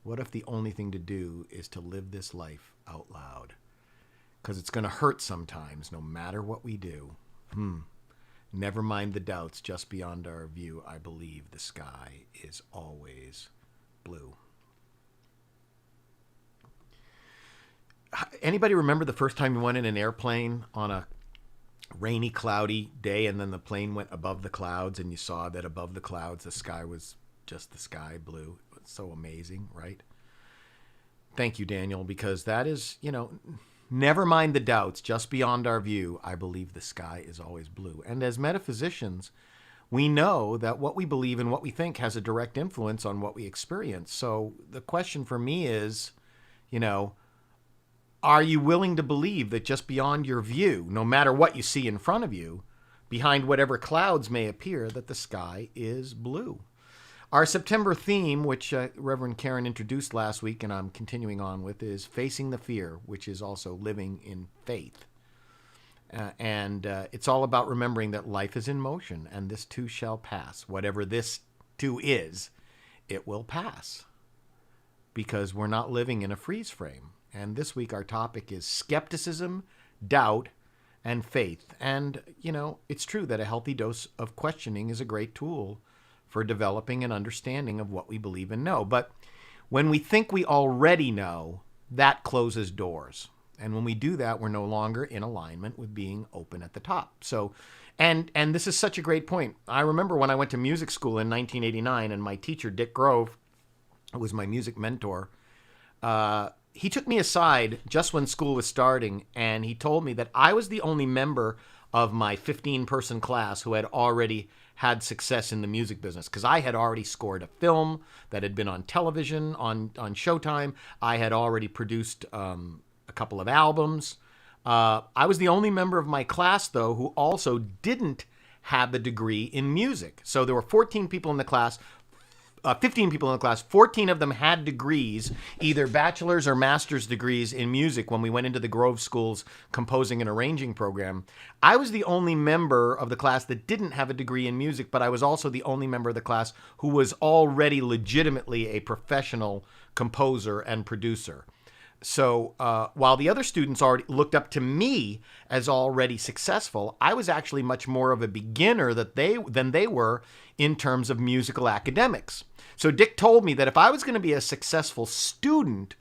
What if the only thing to do is to live this life out loud? Because it's going to hurt sometimes, no matter what we do. Never mind the doubts just beyond our view. I believe the sky is always blue." Anybody remember the first time you went in an airplane on a rainy, cloudy day, and then the plane went above the clouds, and you saw that above the clouds the sky was just the sky blue? It's so amazing, right? Thank you, Daniel, because that is, never mind the doubts, just beyond our view, I believe the sky is always blue. And as metaphysicians, we know that what we believe and what we think has a direct influence on what we experience. So the question for me is, are you willing to believe that just beyond your view, no matter what you see in front of you, behind whatever clouds may appear, that the sky is blue? Our September theme, which Reverend Karen introduced last week and I'm continuing on with, is Facing the Fear, which is also living in faith. And it's all about remembering that life is in motion and this too shall pass. Whatever this too is, it will pass because we're not living in a freeze frame. And this week our topic is skepticism, doubt, and faith. And, it's true that a healthy dose of questioning is a great tool for developing an understanding of what we believe and know. But when we think we already know, that closes doors. And when we do that, we're no longer in alignment with being open at the top. So, and this is such a great point. I remember when I went to music school in 1989, and my teacher, Dick Grove, who was my music mentor, he took me aside just when school was starting, and he told me that I was the only member of my 15-person class who had already had success in the music business, because I had already scored a film that had been on television, on Showtime. I had already produced a couple of albums. I was the only member of my class, though, who also didn't have a degree in music. So there were 14 people in the class, 15 people in the class. 14 of them had degrees, either bachelor's or master's degrees in music when we went into the Grove School's composing and arranging program. I was the only member of the class that didn't have a degree in music, but I was also the only member of the class who was already legitimately a professional composer and producer. So while the other students already looked up to me as already successful, I was actually much more of a beginner than they were in terms of musical academics. So Dick told me that if I was going to be a successful student,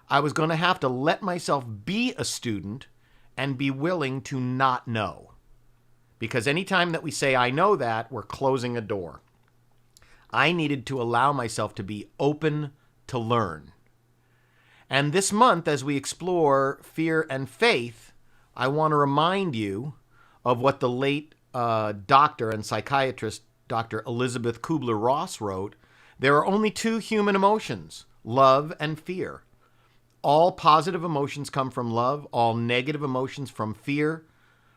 I was going to have to let myself be a student and be willing to not know. Because anytime that we say, I know that, we're closing a door. I needed to allow myself to be open to learn. And this month, as we explore fear and faith, I want to remind you of what the late doctor and psychiatrist, Dr. Elizabeth Kubler-Ross, wrote. There are only two human emotions, love and fear. All positive emotions come from love, all negative emotions from fear.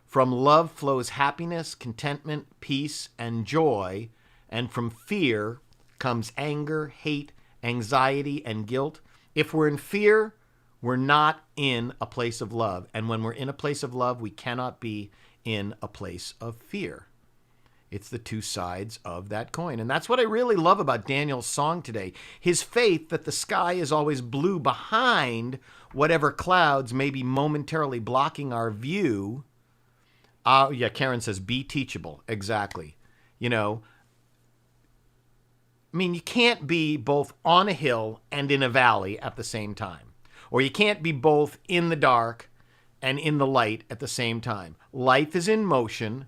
From love flows happiness, contentment, peace, and joy. And from fear comes anger, hate, anxiety, and guilt. If we're in fear, we're not in a place of love. And when we're in a place of love, we cannot be in a place of fear. It's the two sides of that coin. And that's what I really love about Daniel's song today. His faith that the sky is always blue behind whatever clouds may be momentarily blocking our view. Karen says, be teachable. Exactly. I mean, you can't be both on a hill and in a valley at the same time. Or you can't be both in the dark and in the light at the same time. Life is in motion,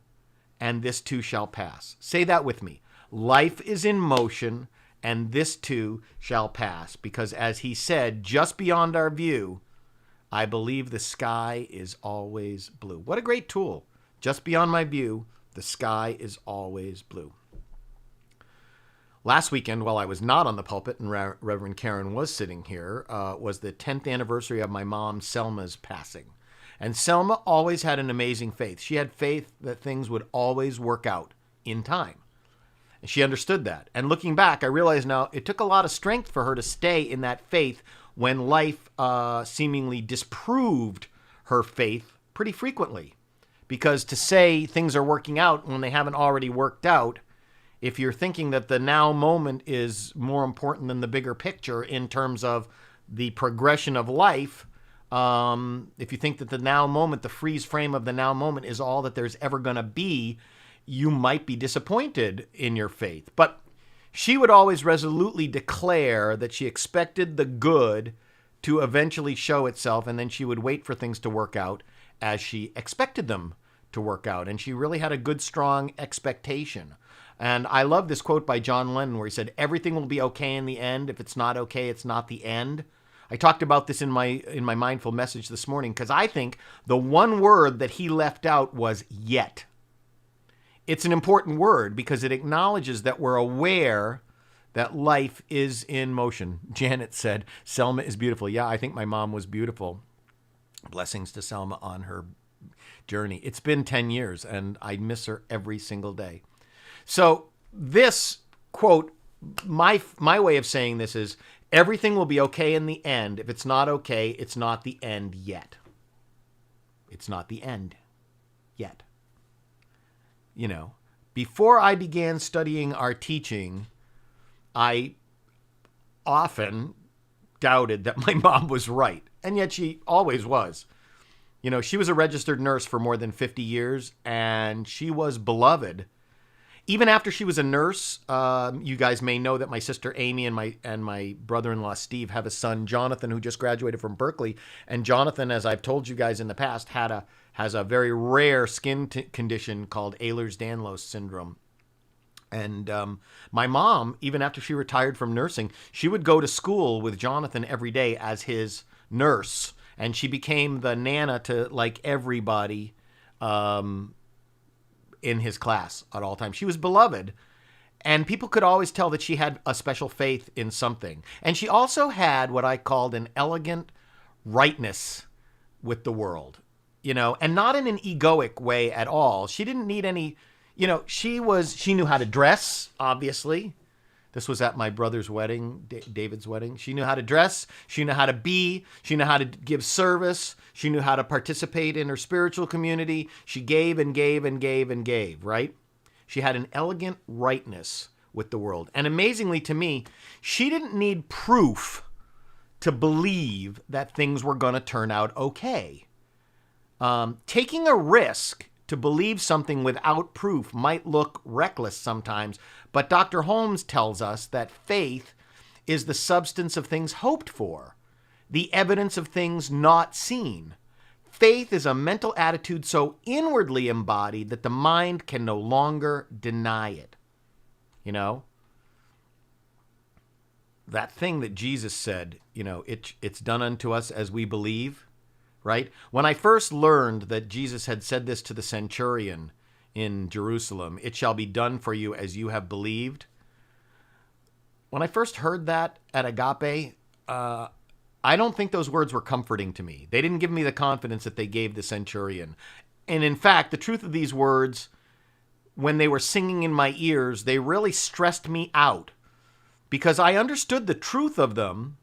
and this too shall pass. Say that with me. Life is in motion, and this too shall pass. Because as he said, just beyond our view, I believe the sky is always blue. What a great tool. Just beyond my view, the sky is always blue. Last weekend, while I was not on the pulpit and Reverend Karen was sitting here, was the 10th anniversary of my mom, Selma's passing. And Selma always had an amazing faith. She had faith that things would always work out in time. And she understood that. And looking back, I realize now it took a lot of strength for her to stay in that faith when life seemingly disproved her faith pretty frequently. Because to say things are working out when they haven't already worked out, if you're thinking that the now moment is more important than the bigger picture in terms of the progression of life, if you think that the now moment, the freeze frame of the now moment is all that there's ever going to be, you might be disappointed in your faith. But she would always resolutely declare that she expected the good to eventually show itself, and then she would wait for things to work out as she expected them to work out. And she really had a good, strong expectation. And I love this quote by John Lennon where he said, everything will be okay in the end. If it's not okay, it's not the end. I talked about this in my mindful message this morning because I think the one word that he left out was yet. It's an important word because it acknowledges that we're aware that life is in motion. Janet said, Selma is beautiful. Yeah, I think my mom was beautiful. Blessings to Selma on her journey. It's been 10 years and I miss her every single day. So this quote, my way of saying this is, everything will be okay in the end. If it's not okay, it's not the end yet. It's not the end yet. You know, before I began studying our teaching, I often doubted that my mom was right. And yet she always was. You know, she was a registered nurse for more than 50 years, and she was beloved. Even after she was a nurse, you guys may know that my sister Amy and my brother-in-law Steve have a son, Jonathan, who just graduated from Berkeley. And Jonathan, as I've told you guys in the past, has a very rare skin condition called Ehlers-Danlos syndrome. And my mom, even after she retired from nursing, she would go to school with Jonathan every day as his nurse. And she became the nana to like everybody in his class at all times. She was beloved, and people could always tell that she had a special faith in something. And she also had what I called an elegant rightness with the world, you know, and not in an egoic way at all. She didn't need any, you know, she knew how to dress, obviously. This was at my brother's wedding, David's wedding. She knew how to dress. She knew how to be. She knew how to give service. She knew how to participate in her spiritual community. She gave and gave and gave and gave, right? She had an elegant rightness with the world. And amazingly to me, she didn't need proof to believe that things were going to turn out okay. Taking a risk to believe something without proof might look reckless sometimes, but Dr. Holmes tells us that faith is the substance of things hoped for, the evidence of things not seen. Faith is a mental attitude so inwardly embodied that the mind can no longer deny it. You know? That thing that Jesus said, you know, it's done unto us as we believe. Right? When I first learned that Jesus had said this to the centurion in Jerusalem, it shall be done for you as you have believed. When I first heard that at Agape, I don't think those words were comforting to me. They didn't give me the confidence that they gave the centurion. And in fact, the truth of these words, when they were singing in my ears, they really stressed me out because I understood the truth of them.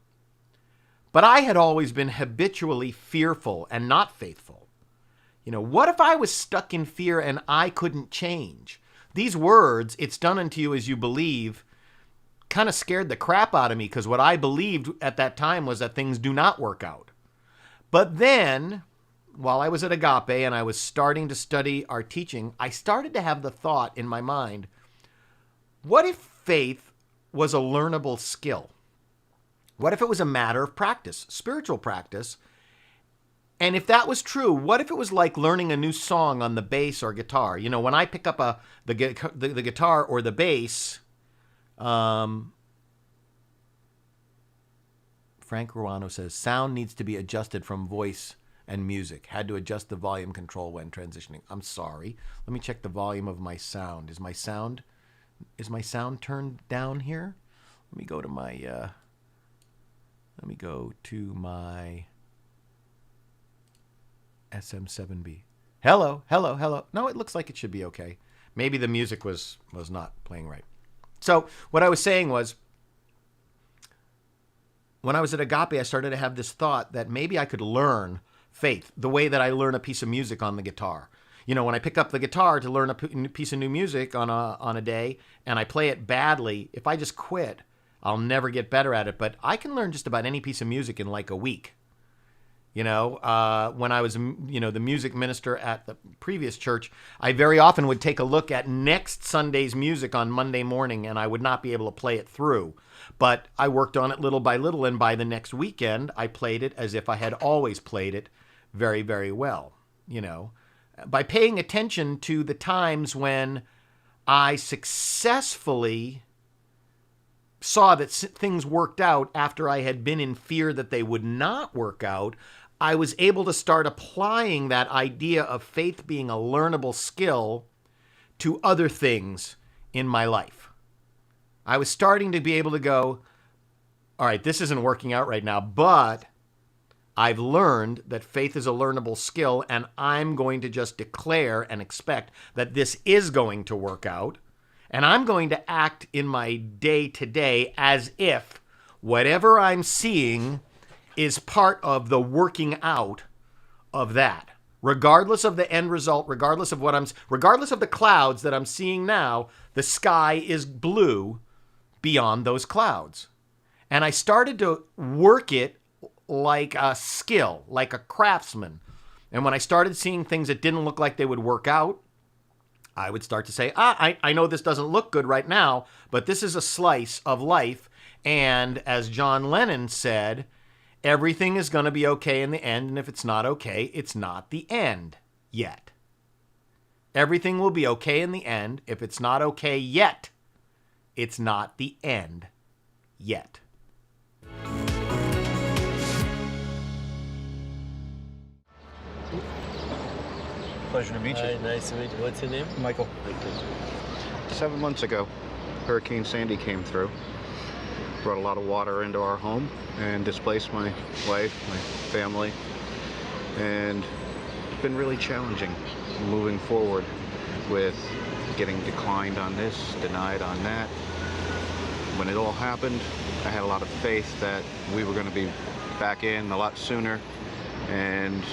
But I had always been habitually fearful and not faithful. You know, what if I was stuck in fear and I couldn't change? These words, it's done unto you as you believe, kind of scared the crap out of me because what I believed at that time was that things do not work out. But then, while I was at Agape and I was starting to study our teaching, I started to have the thought in my mind, what if faith was a learnable skill? What if it was a matter of practice, spiritual practice? And if that was true, what if it was like learning a new song on the bass or guitar? You know, when I pick up the guitar or the bass, Frank Ruano says, sound needs to be adjusted from voice and music. Had to adjust the volume control when transitioning. I'm sorry. Let me check the volume of my sound. Is my sound turned down here? Let me go to my SM7B. Hello. No, it looks like it should be okay. Maybe the music was not playing right. So what I was saying was, when I was at Agape, I started to have this thought that maybe I could learn faith the way that I learn a piece of music on the guitar. You know, when I pick up the guitar to learn a piece of new music on a day and I play it badly, if I just quit, I'll never get better at it. But I can learn just about any piece of music in like a week. You know, when I was, the music minister at the previous church, I very often would take a look at next Sunday's music on Monday morning, and I would not be able to play it through. But I worked on it little by little, and by the next weekend, I played it as if I had always played it very, very well, you know. By paying attention to the times when I successfully saw that things worked out after I had been in fear that they would not work out, I was able to start applying that idea of faith being a learnable skill to other things in my life. I was starting to be able to go, all right, this isn't working out right now, but I've learned that faith is a learnable skill, and I'm going to just declare and expect that this is going to work out, and I'm going to act in my day-to-day as if whatever I'm seeing is part of the working out of that. Regardless of the end result, regardless of the clouds that I'm seeing now, the sky is blue beyond those clouds. And I started to work it like a skill, like a craftsman. And when I started seeing things that didn't look like they would work out, I would start to say, I know this doesn't look good right now, but this is a slice of life. And as John Lennon said, everything is going to be okay in the end, and if it's not okay, it's not the end yet. Everything will be okay in the end. If it's not okay yet, it's not the end yet. Pleasure to meet you. Hi, nice to meet you. What's your name? Michael. 7 months ago, Hurricane Sandy came through. Brought a lot of water into our home and displaced my wife, my family, and it's been really challenging moving forward with getting declined on this, denied on that. When it all happened, I had a lot of faith that we were going to be back in a lot sooner, and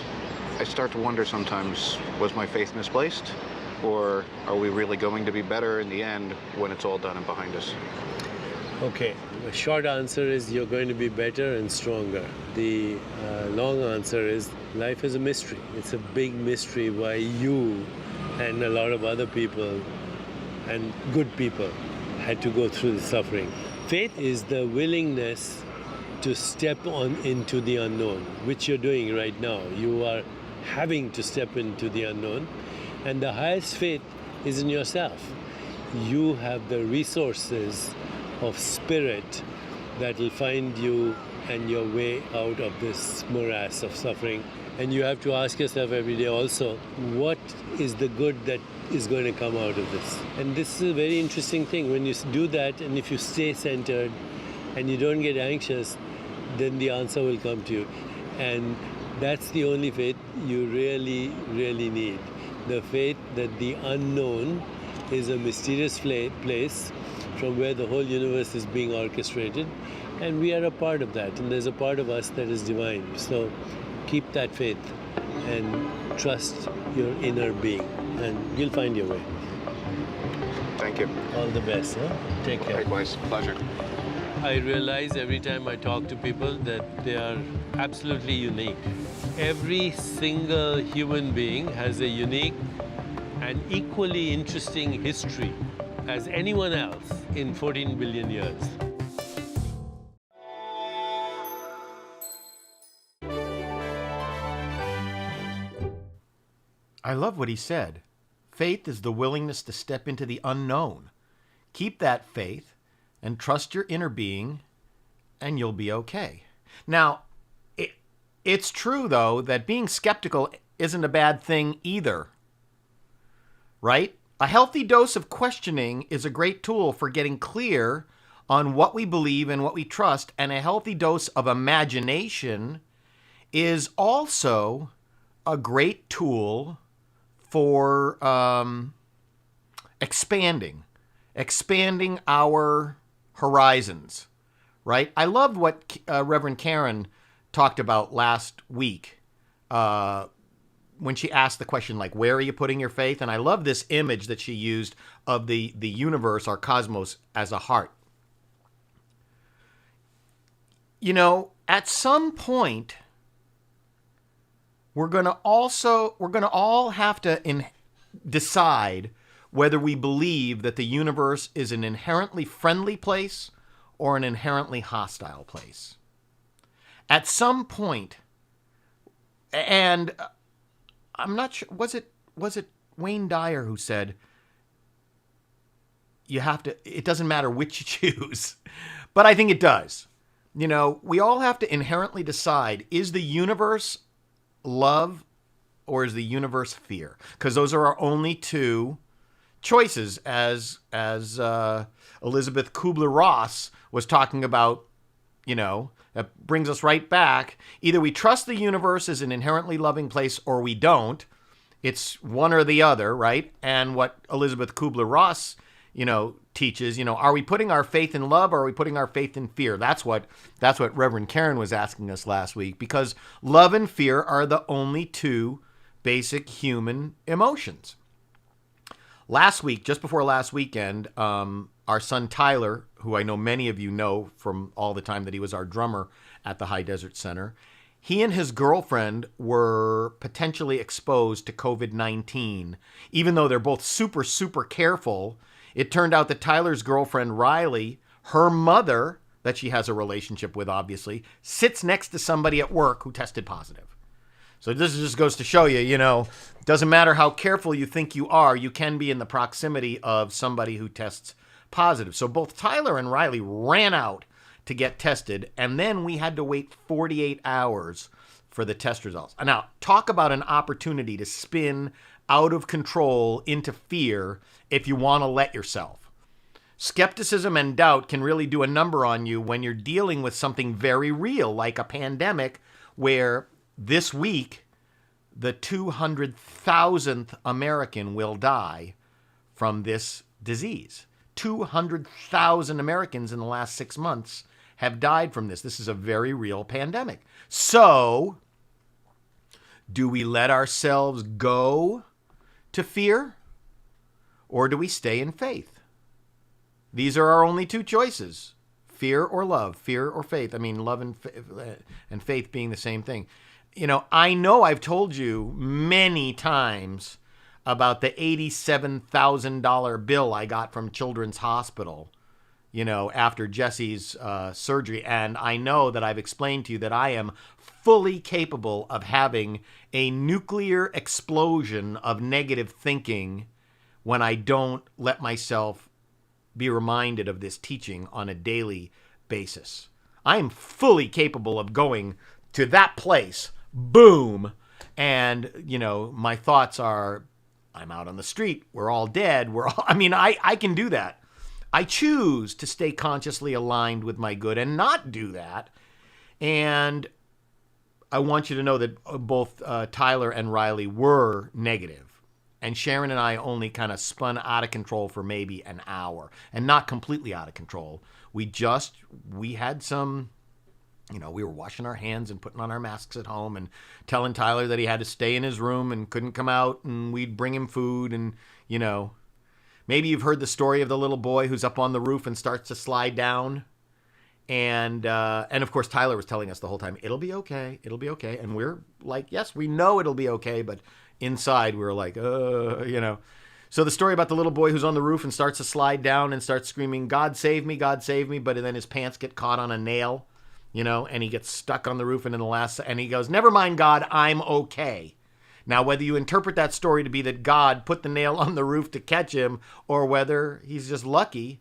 I start to wonder sometimes, was my faith misplaced, or are we really going to be better in the end when it's all done and behind us? Okay, the short answer is you're going to be better and stronger. The long answer is life is a mystery. It's a big mystery why you and a lot of other people and good people had to go through the suffering. Faith is the willingness to step on into the unknown, which you're doing right now. You are having to step into the unknown, and the highest faith is in yourself. You have the resources of spirit that will find you and your way out of this morass of suffering. And you have to ask yourself every day also, what is the good that is going to come out of this? And this is a very interesting thing. When you do that, and if you stay centered and you don't get anxious, then the answer will come to you. And that's the only faith you really, really need. The faith that the unknown is a mysterious place from where the whole universe is being orchestrated, and we are a part of that, and there's a part of us that is divine. So keep that faith and trust your inner being, and you'll find your way. Thank you. All the best. Huh? Take care. Likewise. Pleasure. I realize every time I talk to people that they are absolutely unique. Every single human being has a unique and equally interesting history as anyone else in 14 billion years. I love what he said. Faith is the willingness to step into the unknown. Keep that faith and trust your inner being, and you'll be okay. Now, it's true, though, that being skeptical isn't a bad thing either. Right? A healthy dose of questioning is a great tool for getting clear on what we believe and what we trust, and a healthy dose of imagination is also a great tool for expanding our horizons, right? I loved what Reverend Karen talked about last week when she asked the question, like, where are you putting your faith? And I love this image that she used of the universe, our cosmos, as a heart. You know, at some point, we're going to all have to decide whether we believe that the universe is an inherently friendly place or an inherently hostile place. At some point, and I'm not sure, was it Wayne Dyer who said, it doesn't matter which you choose, but I think it does. You know, we all have to inherently decide, is the universe love or is the universe fear? Because those are our only two choices, as Elizabeth Kubler-Ross was talking about. You know, that brings us right back. Either we trust the universe is an inherently loving place or we don't. It's one or the other, right? And what Elizabeth Kubler-Ross, you know, teaches, you know, are we putting our faith in love or are we putting our faith in fear? That's what Reverend Karen was asking us last week, because love and fear are the only two basic human emotions. Last week, just before last weekend, our son Tyler, who I know many of you know from all the time that he was our drummer at the High Desert Center, he and his girlfriend were potentially exposed to COVID-19. Even though they're both super, super careful, it turned out that Tyler's girlfriend, Riley, her mother, that she has a relationship with, obviously, sits next to somebody at work who tested positive. So this just goes to show you, you know, doesn't matter how careful you think you are, you can be in the proximity of somebody who tests positive. So both Tyler and Riley ran out to get tested, and then we had to wait 48 hours for the test results. Now, talk about an opportunity to spin out of control into fear if you want to let yourself. Skepticism and doubt can really do a number on you when you're dealing with something very real, like a pandemic, where this week, the 200,000th American will die from this disease. 200,000 Americans in the last 6 months have died from this. This is a very real pandemic. So, do we let ourselves go to fear, or do we stay in faith? These are our only two choices: fear or love, fear or faith. I mean, love and faith being the same thing. You know I've told you many times about the $87,000 bill I got from Children's Hospital, you know, after Jesse's surgery. And I know that I've explained to you that I am fully capable of having a nuclear explosion of negative thinking when I don't let myself be reminded of this teaching on a daily basis. I am fully capable of going to that place, boom, and, you know, my thoughts are, I'm out on the street, we're all dead, I can do that. I choose to stay consciously aligned with my good and not do that. And I want you to know that both Tyler and Riley were negative. And Sharon and I only kind of spun out of control for maybe an hour. And not completely out of control. We had some, you know, we were washing our hands and putting on our masks at home and telling Tyler that he had to stay in his room and couldn't come out, and we'd bring him food. And, you know, maybe you've heard the story of the little boy who's up on the roof and starts to slide down. And of course, Tyler was telling us the whole time, it'll be okay. It'll be okay. And we're like, yes, we know it'll be okay. But inside we were like, you know. So the story about the little boy who's on the roof and starts to slide down and starts screaming, God save me, but then his pants get caught on a nail, and he gets stuck on the roof, and and he goes, never mind, God, I'm okay. Now, whether you interpret that story to be that God put the nail on the roof to catch him, or whether he's just lucky,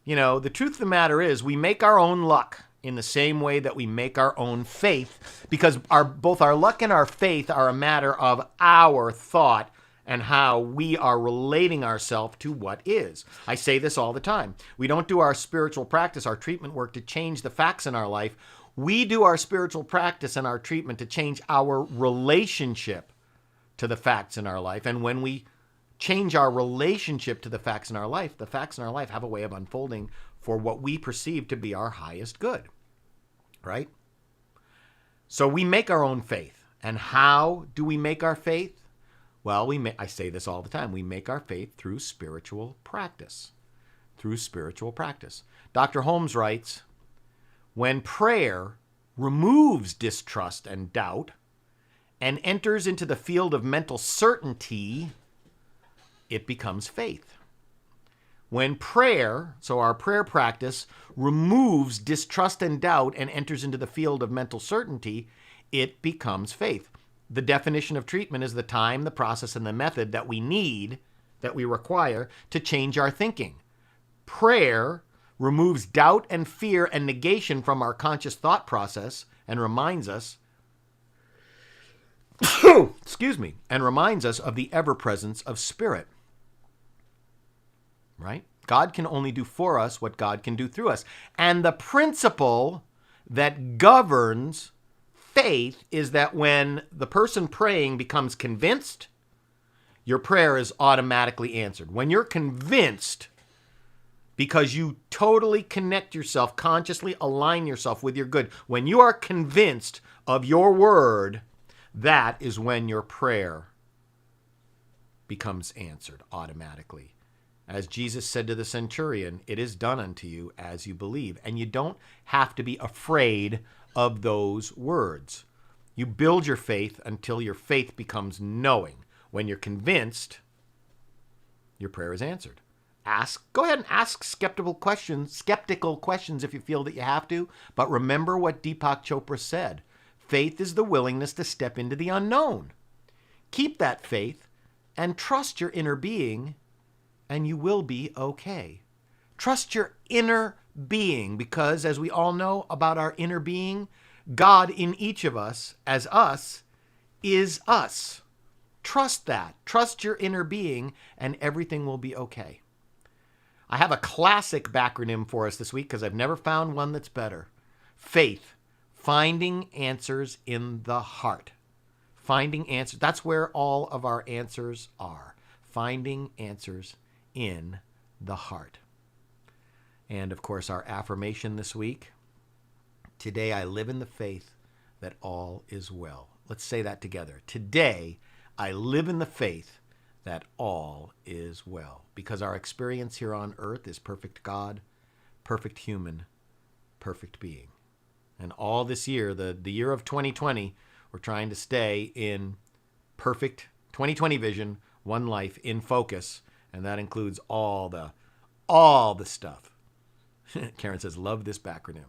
the truth of the matter is we make our own luck in the same way that we make our own faith, because both our luck and our faith are a matter of our thought and how we are relating ourselves to what is. I say this all the time. We don't do our spiritual practice, our treatment work to change the facts in our life. We do our spiritual practice and our treatment to change our relationship to the facts in our life. And when we change our relationship to the facts in our life, the facts in our life have a way of unfolding for what we perceive to be our highest good, right? So we make our own faith. And how do we make our faith? Well, I say this all the time. We make our faith through spiritual practice. Through spiritual practice. Dr. Holmes writes, when prayer removes distrust and doubt and enters into the field of mental certainty, it becomes faith. When prayer, so our prayer practice, removes distrust and doubt and enters into the field of mental certainty, it becomes faith. The definition of treatment is the time, the process, and the method that we need, that we require to change our thinking. Prayer removes doubt and fear and negation from our conscious thought process and reminds us, and reminds us of the ever-presence of spirit. Right? God can only do for us what God can do through us. And the principle that governs faith is that when the person praying becomes convinced, your prayer is automatically answered. When you're convinced, because you totally connect yourself, consciously align yourself with your good, when you are convinced of your word, that is when your prayer becomes answered automatically. As Jesus said to the centurion, it is done unto you as you believe. And you don't have to be afraid of those words. You build your faith until your faith becomes knowing. When you're convinced, your prayer is answered. Go ahead and ask skeptical questions if you feel that you have to. But remember what Deepak Chopra said. Faith is the willingness to step into the unknown. Keep that faith and trust your inner being, and you will be okay. Trust your inner being, because as we all know about our inner being, God in each of us, as us, is us. Trust that. Trust your inner being, and everything will be okay. I have a classic backronym for us this week because I've never found one that's better. Faith, finding answers in the heart. Finding answers. That's where all of our answers are. Finding answers in the heart. And of course, our affirmation this week. Today I live in the faith that all is well. Let's say that together. Today I live in the faith that all is well. Because our experience here on earth is perfect God, perfect human, perfect being. And all this year, the year of 2020, we're trying to stay in perfect 2020 vision, one life in focus. And that includes all the stuff. Karen says, love this backronym.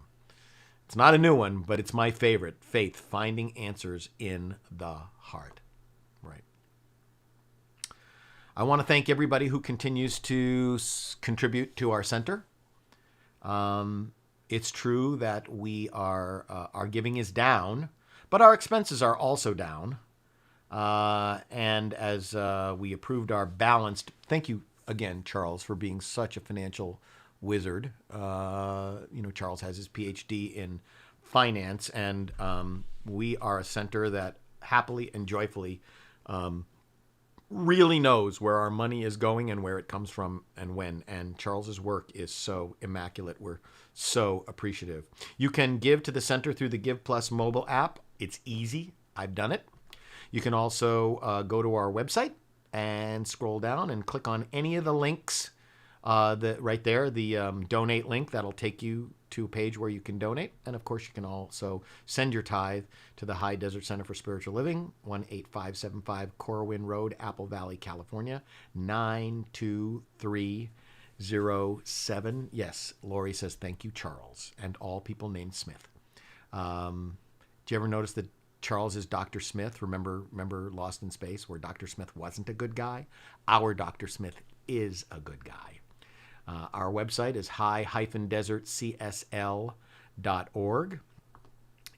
It's not a new one, but it's my favorite. Faith, finding answers in the heart. Right. I want to thank everybody who continues to contribute to our center. It's true that our giving is down, but our expenses are also down. And as we approved our balanced, thank you again, Charles, for being such a financial wizard. Charles has his PhD in finance, and we are a center that happily and joyfully really knows where our money is going and where it comes from and when. And Charles's work is so immaculate. We're so appreciative. You can give to the center through the Give Plus mobile app. It's easy. I've done it. You can also go to our website and scroll down and click on any of the links right there, the donate link. That'll take you to a page where you can donate. And of course, you can also send your tithe to the High Desert Center for Spiritual Living, 18575 Corwin Road, Apple Valley, California, 92307. Yes, Lori says, thank you, Charles, and all people named Smith. Do you ever notice that Charles is Dr. Smith? Remember Lost in Space, where Dr. Smith wasn't a good guy? Our Dr. Smith is a good guy. Our website is high-desertcsl.org.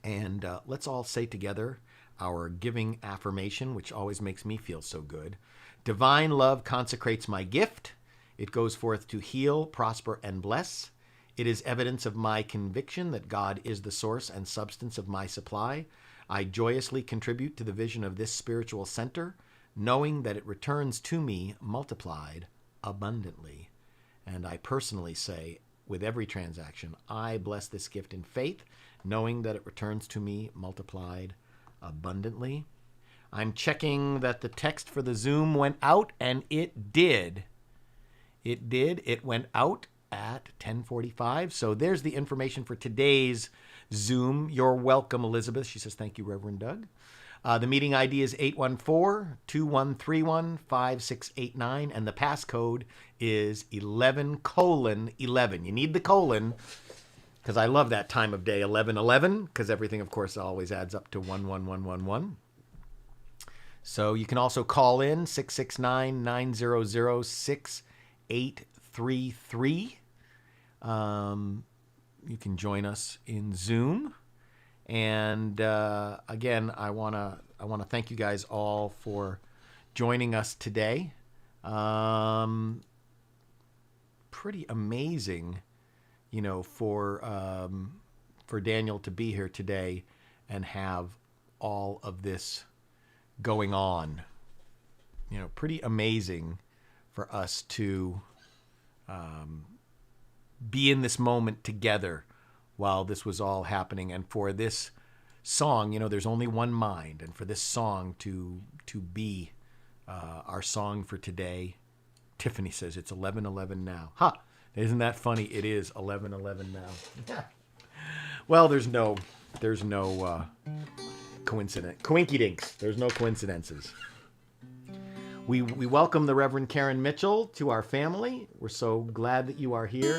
And let's all say together our giving affirmation, which always makes me feel so good. Divine love consecrates my gift. It goes forth to heal, prosper, and bless. It is evidence of my conviction that God is the source and substance of my supply. I joyously contribute to the vision of this spiritual center, knowing that it returns to me multiplied abundantly. And I personally say, with every transaction, I bless this gift in faith, knowing that it returns to me multiplied abundantly. I'm checking that the text for the Zoom went out, and it did. It did. It went out at 10:45. So there's the information for today's Zoom. You're welcome, Elizabeth. She says, thank you, Reverend Doug. The meeting ID is 814-2131-5689, and the passcode is 11:11. You need the colon, because I love that time of day, 11:11, because everything, of course, always adds up to 11111. So you can also call in 669-900-6833. You can join us in Zoom. And again, I want to thank you guys all for joining us today. Pretty amazing, for Daniel to be here today and have all of this going on. Pretty amazing for us to be in this moment together while this was all happening, and for this song, there's only one mind, and for this song to be our song for today. Tiffany says it's 11:11 now. Ha! Isn't that funny? It is 11:11 now. Well, there's no coincidence. Coinkydinks. There's no coincidences. We welcome the Reverend Karen Mitchell to our family. We're so glad that you are here.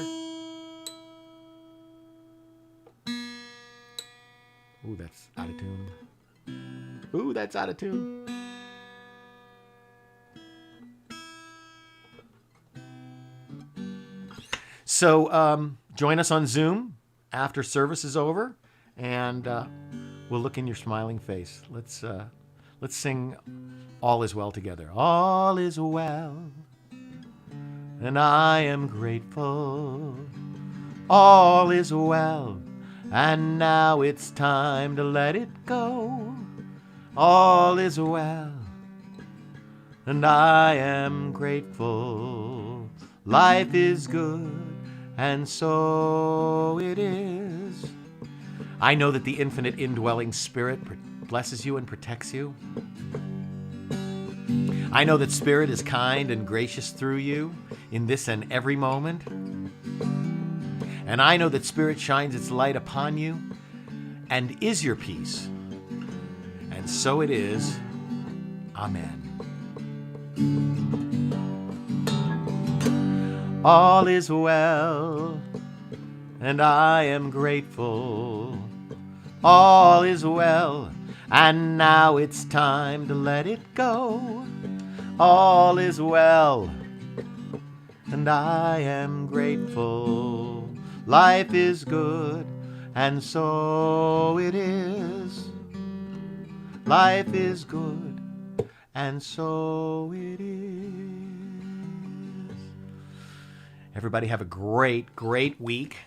Ooh, that's out of tune. Ooh, that's out of tune. So join us on Zoom after service is over, and we'll look in your smiling face. Let's sing All Is Well together. All is well, and I am grateful. All is well, and now it's time to let it go. All is well, and I am grateful. Life is good, and so it is. I know that the infinite indwelling Spirit blesses you and protects you. I know that Spirit is kind and gracious through you in this and every moment. And I know that Spirit shines its light upon you and is your peace. And so it is. Amen. All is well, and I am grateful. All is well, and now it's time to let it go. All is well, and I am grateful. Life is good, and so it is. Life is good, and so it is. Everybody have a great, great week.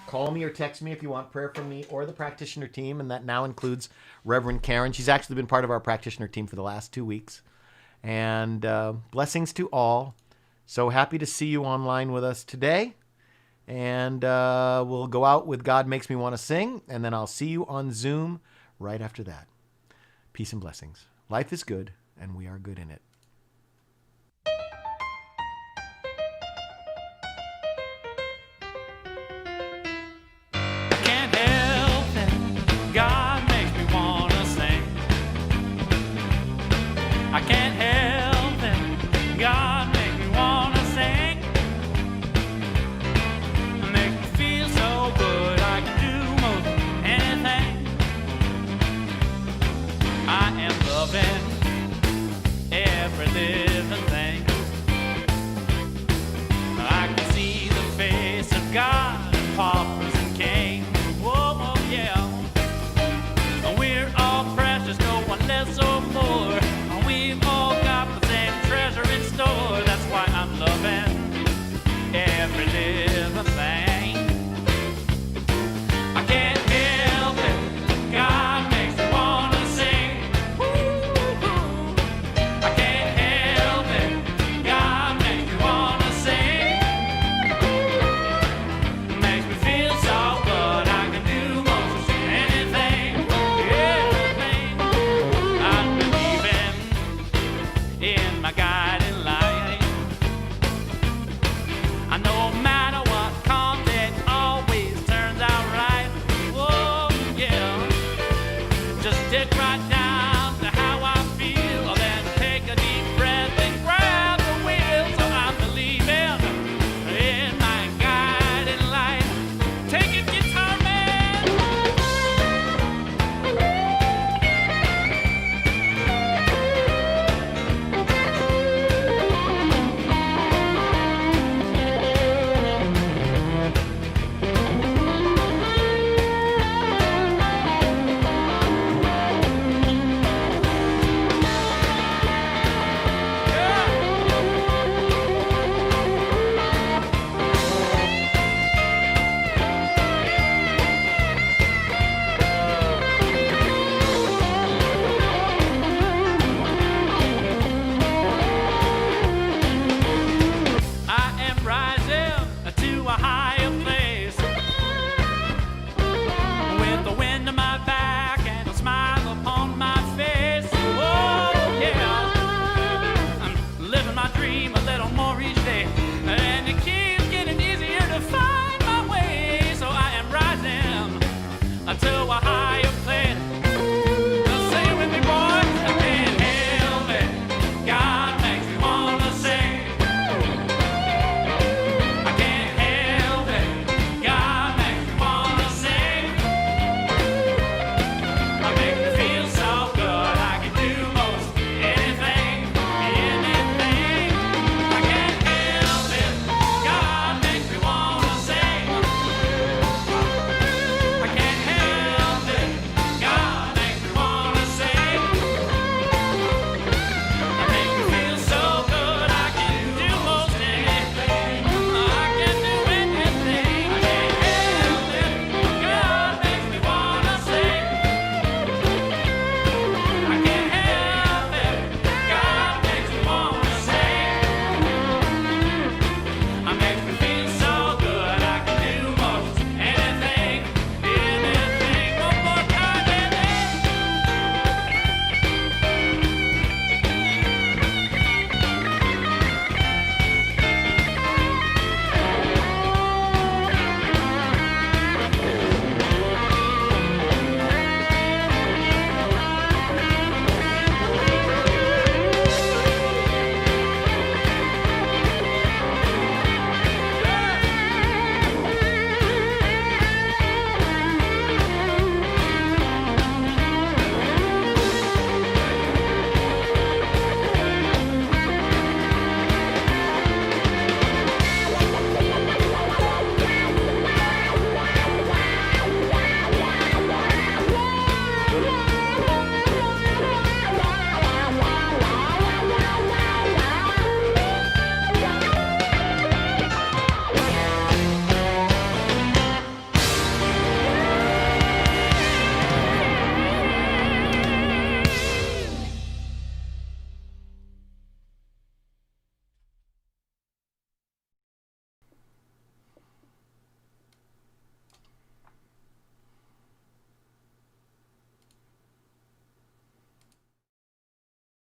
Call me or text me if you want prayer from me or the practitioner team, and that now includes Reverend Karen. She's actually been part of our practitioner team for the last 2 weeks. And blessings to all. So happy to see you online with us today. And we'll go out with God Makes Me Want to Sing, and then I'll see you on Zoom right after that. Peace and blessings. Life is good, and we are good in it.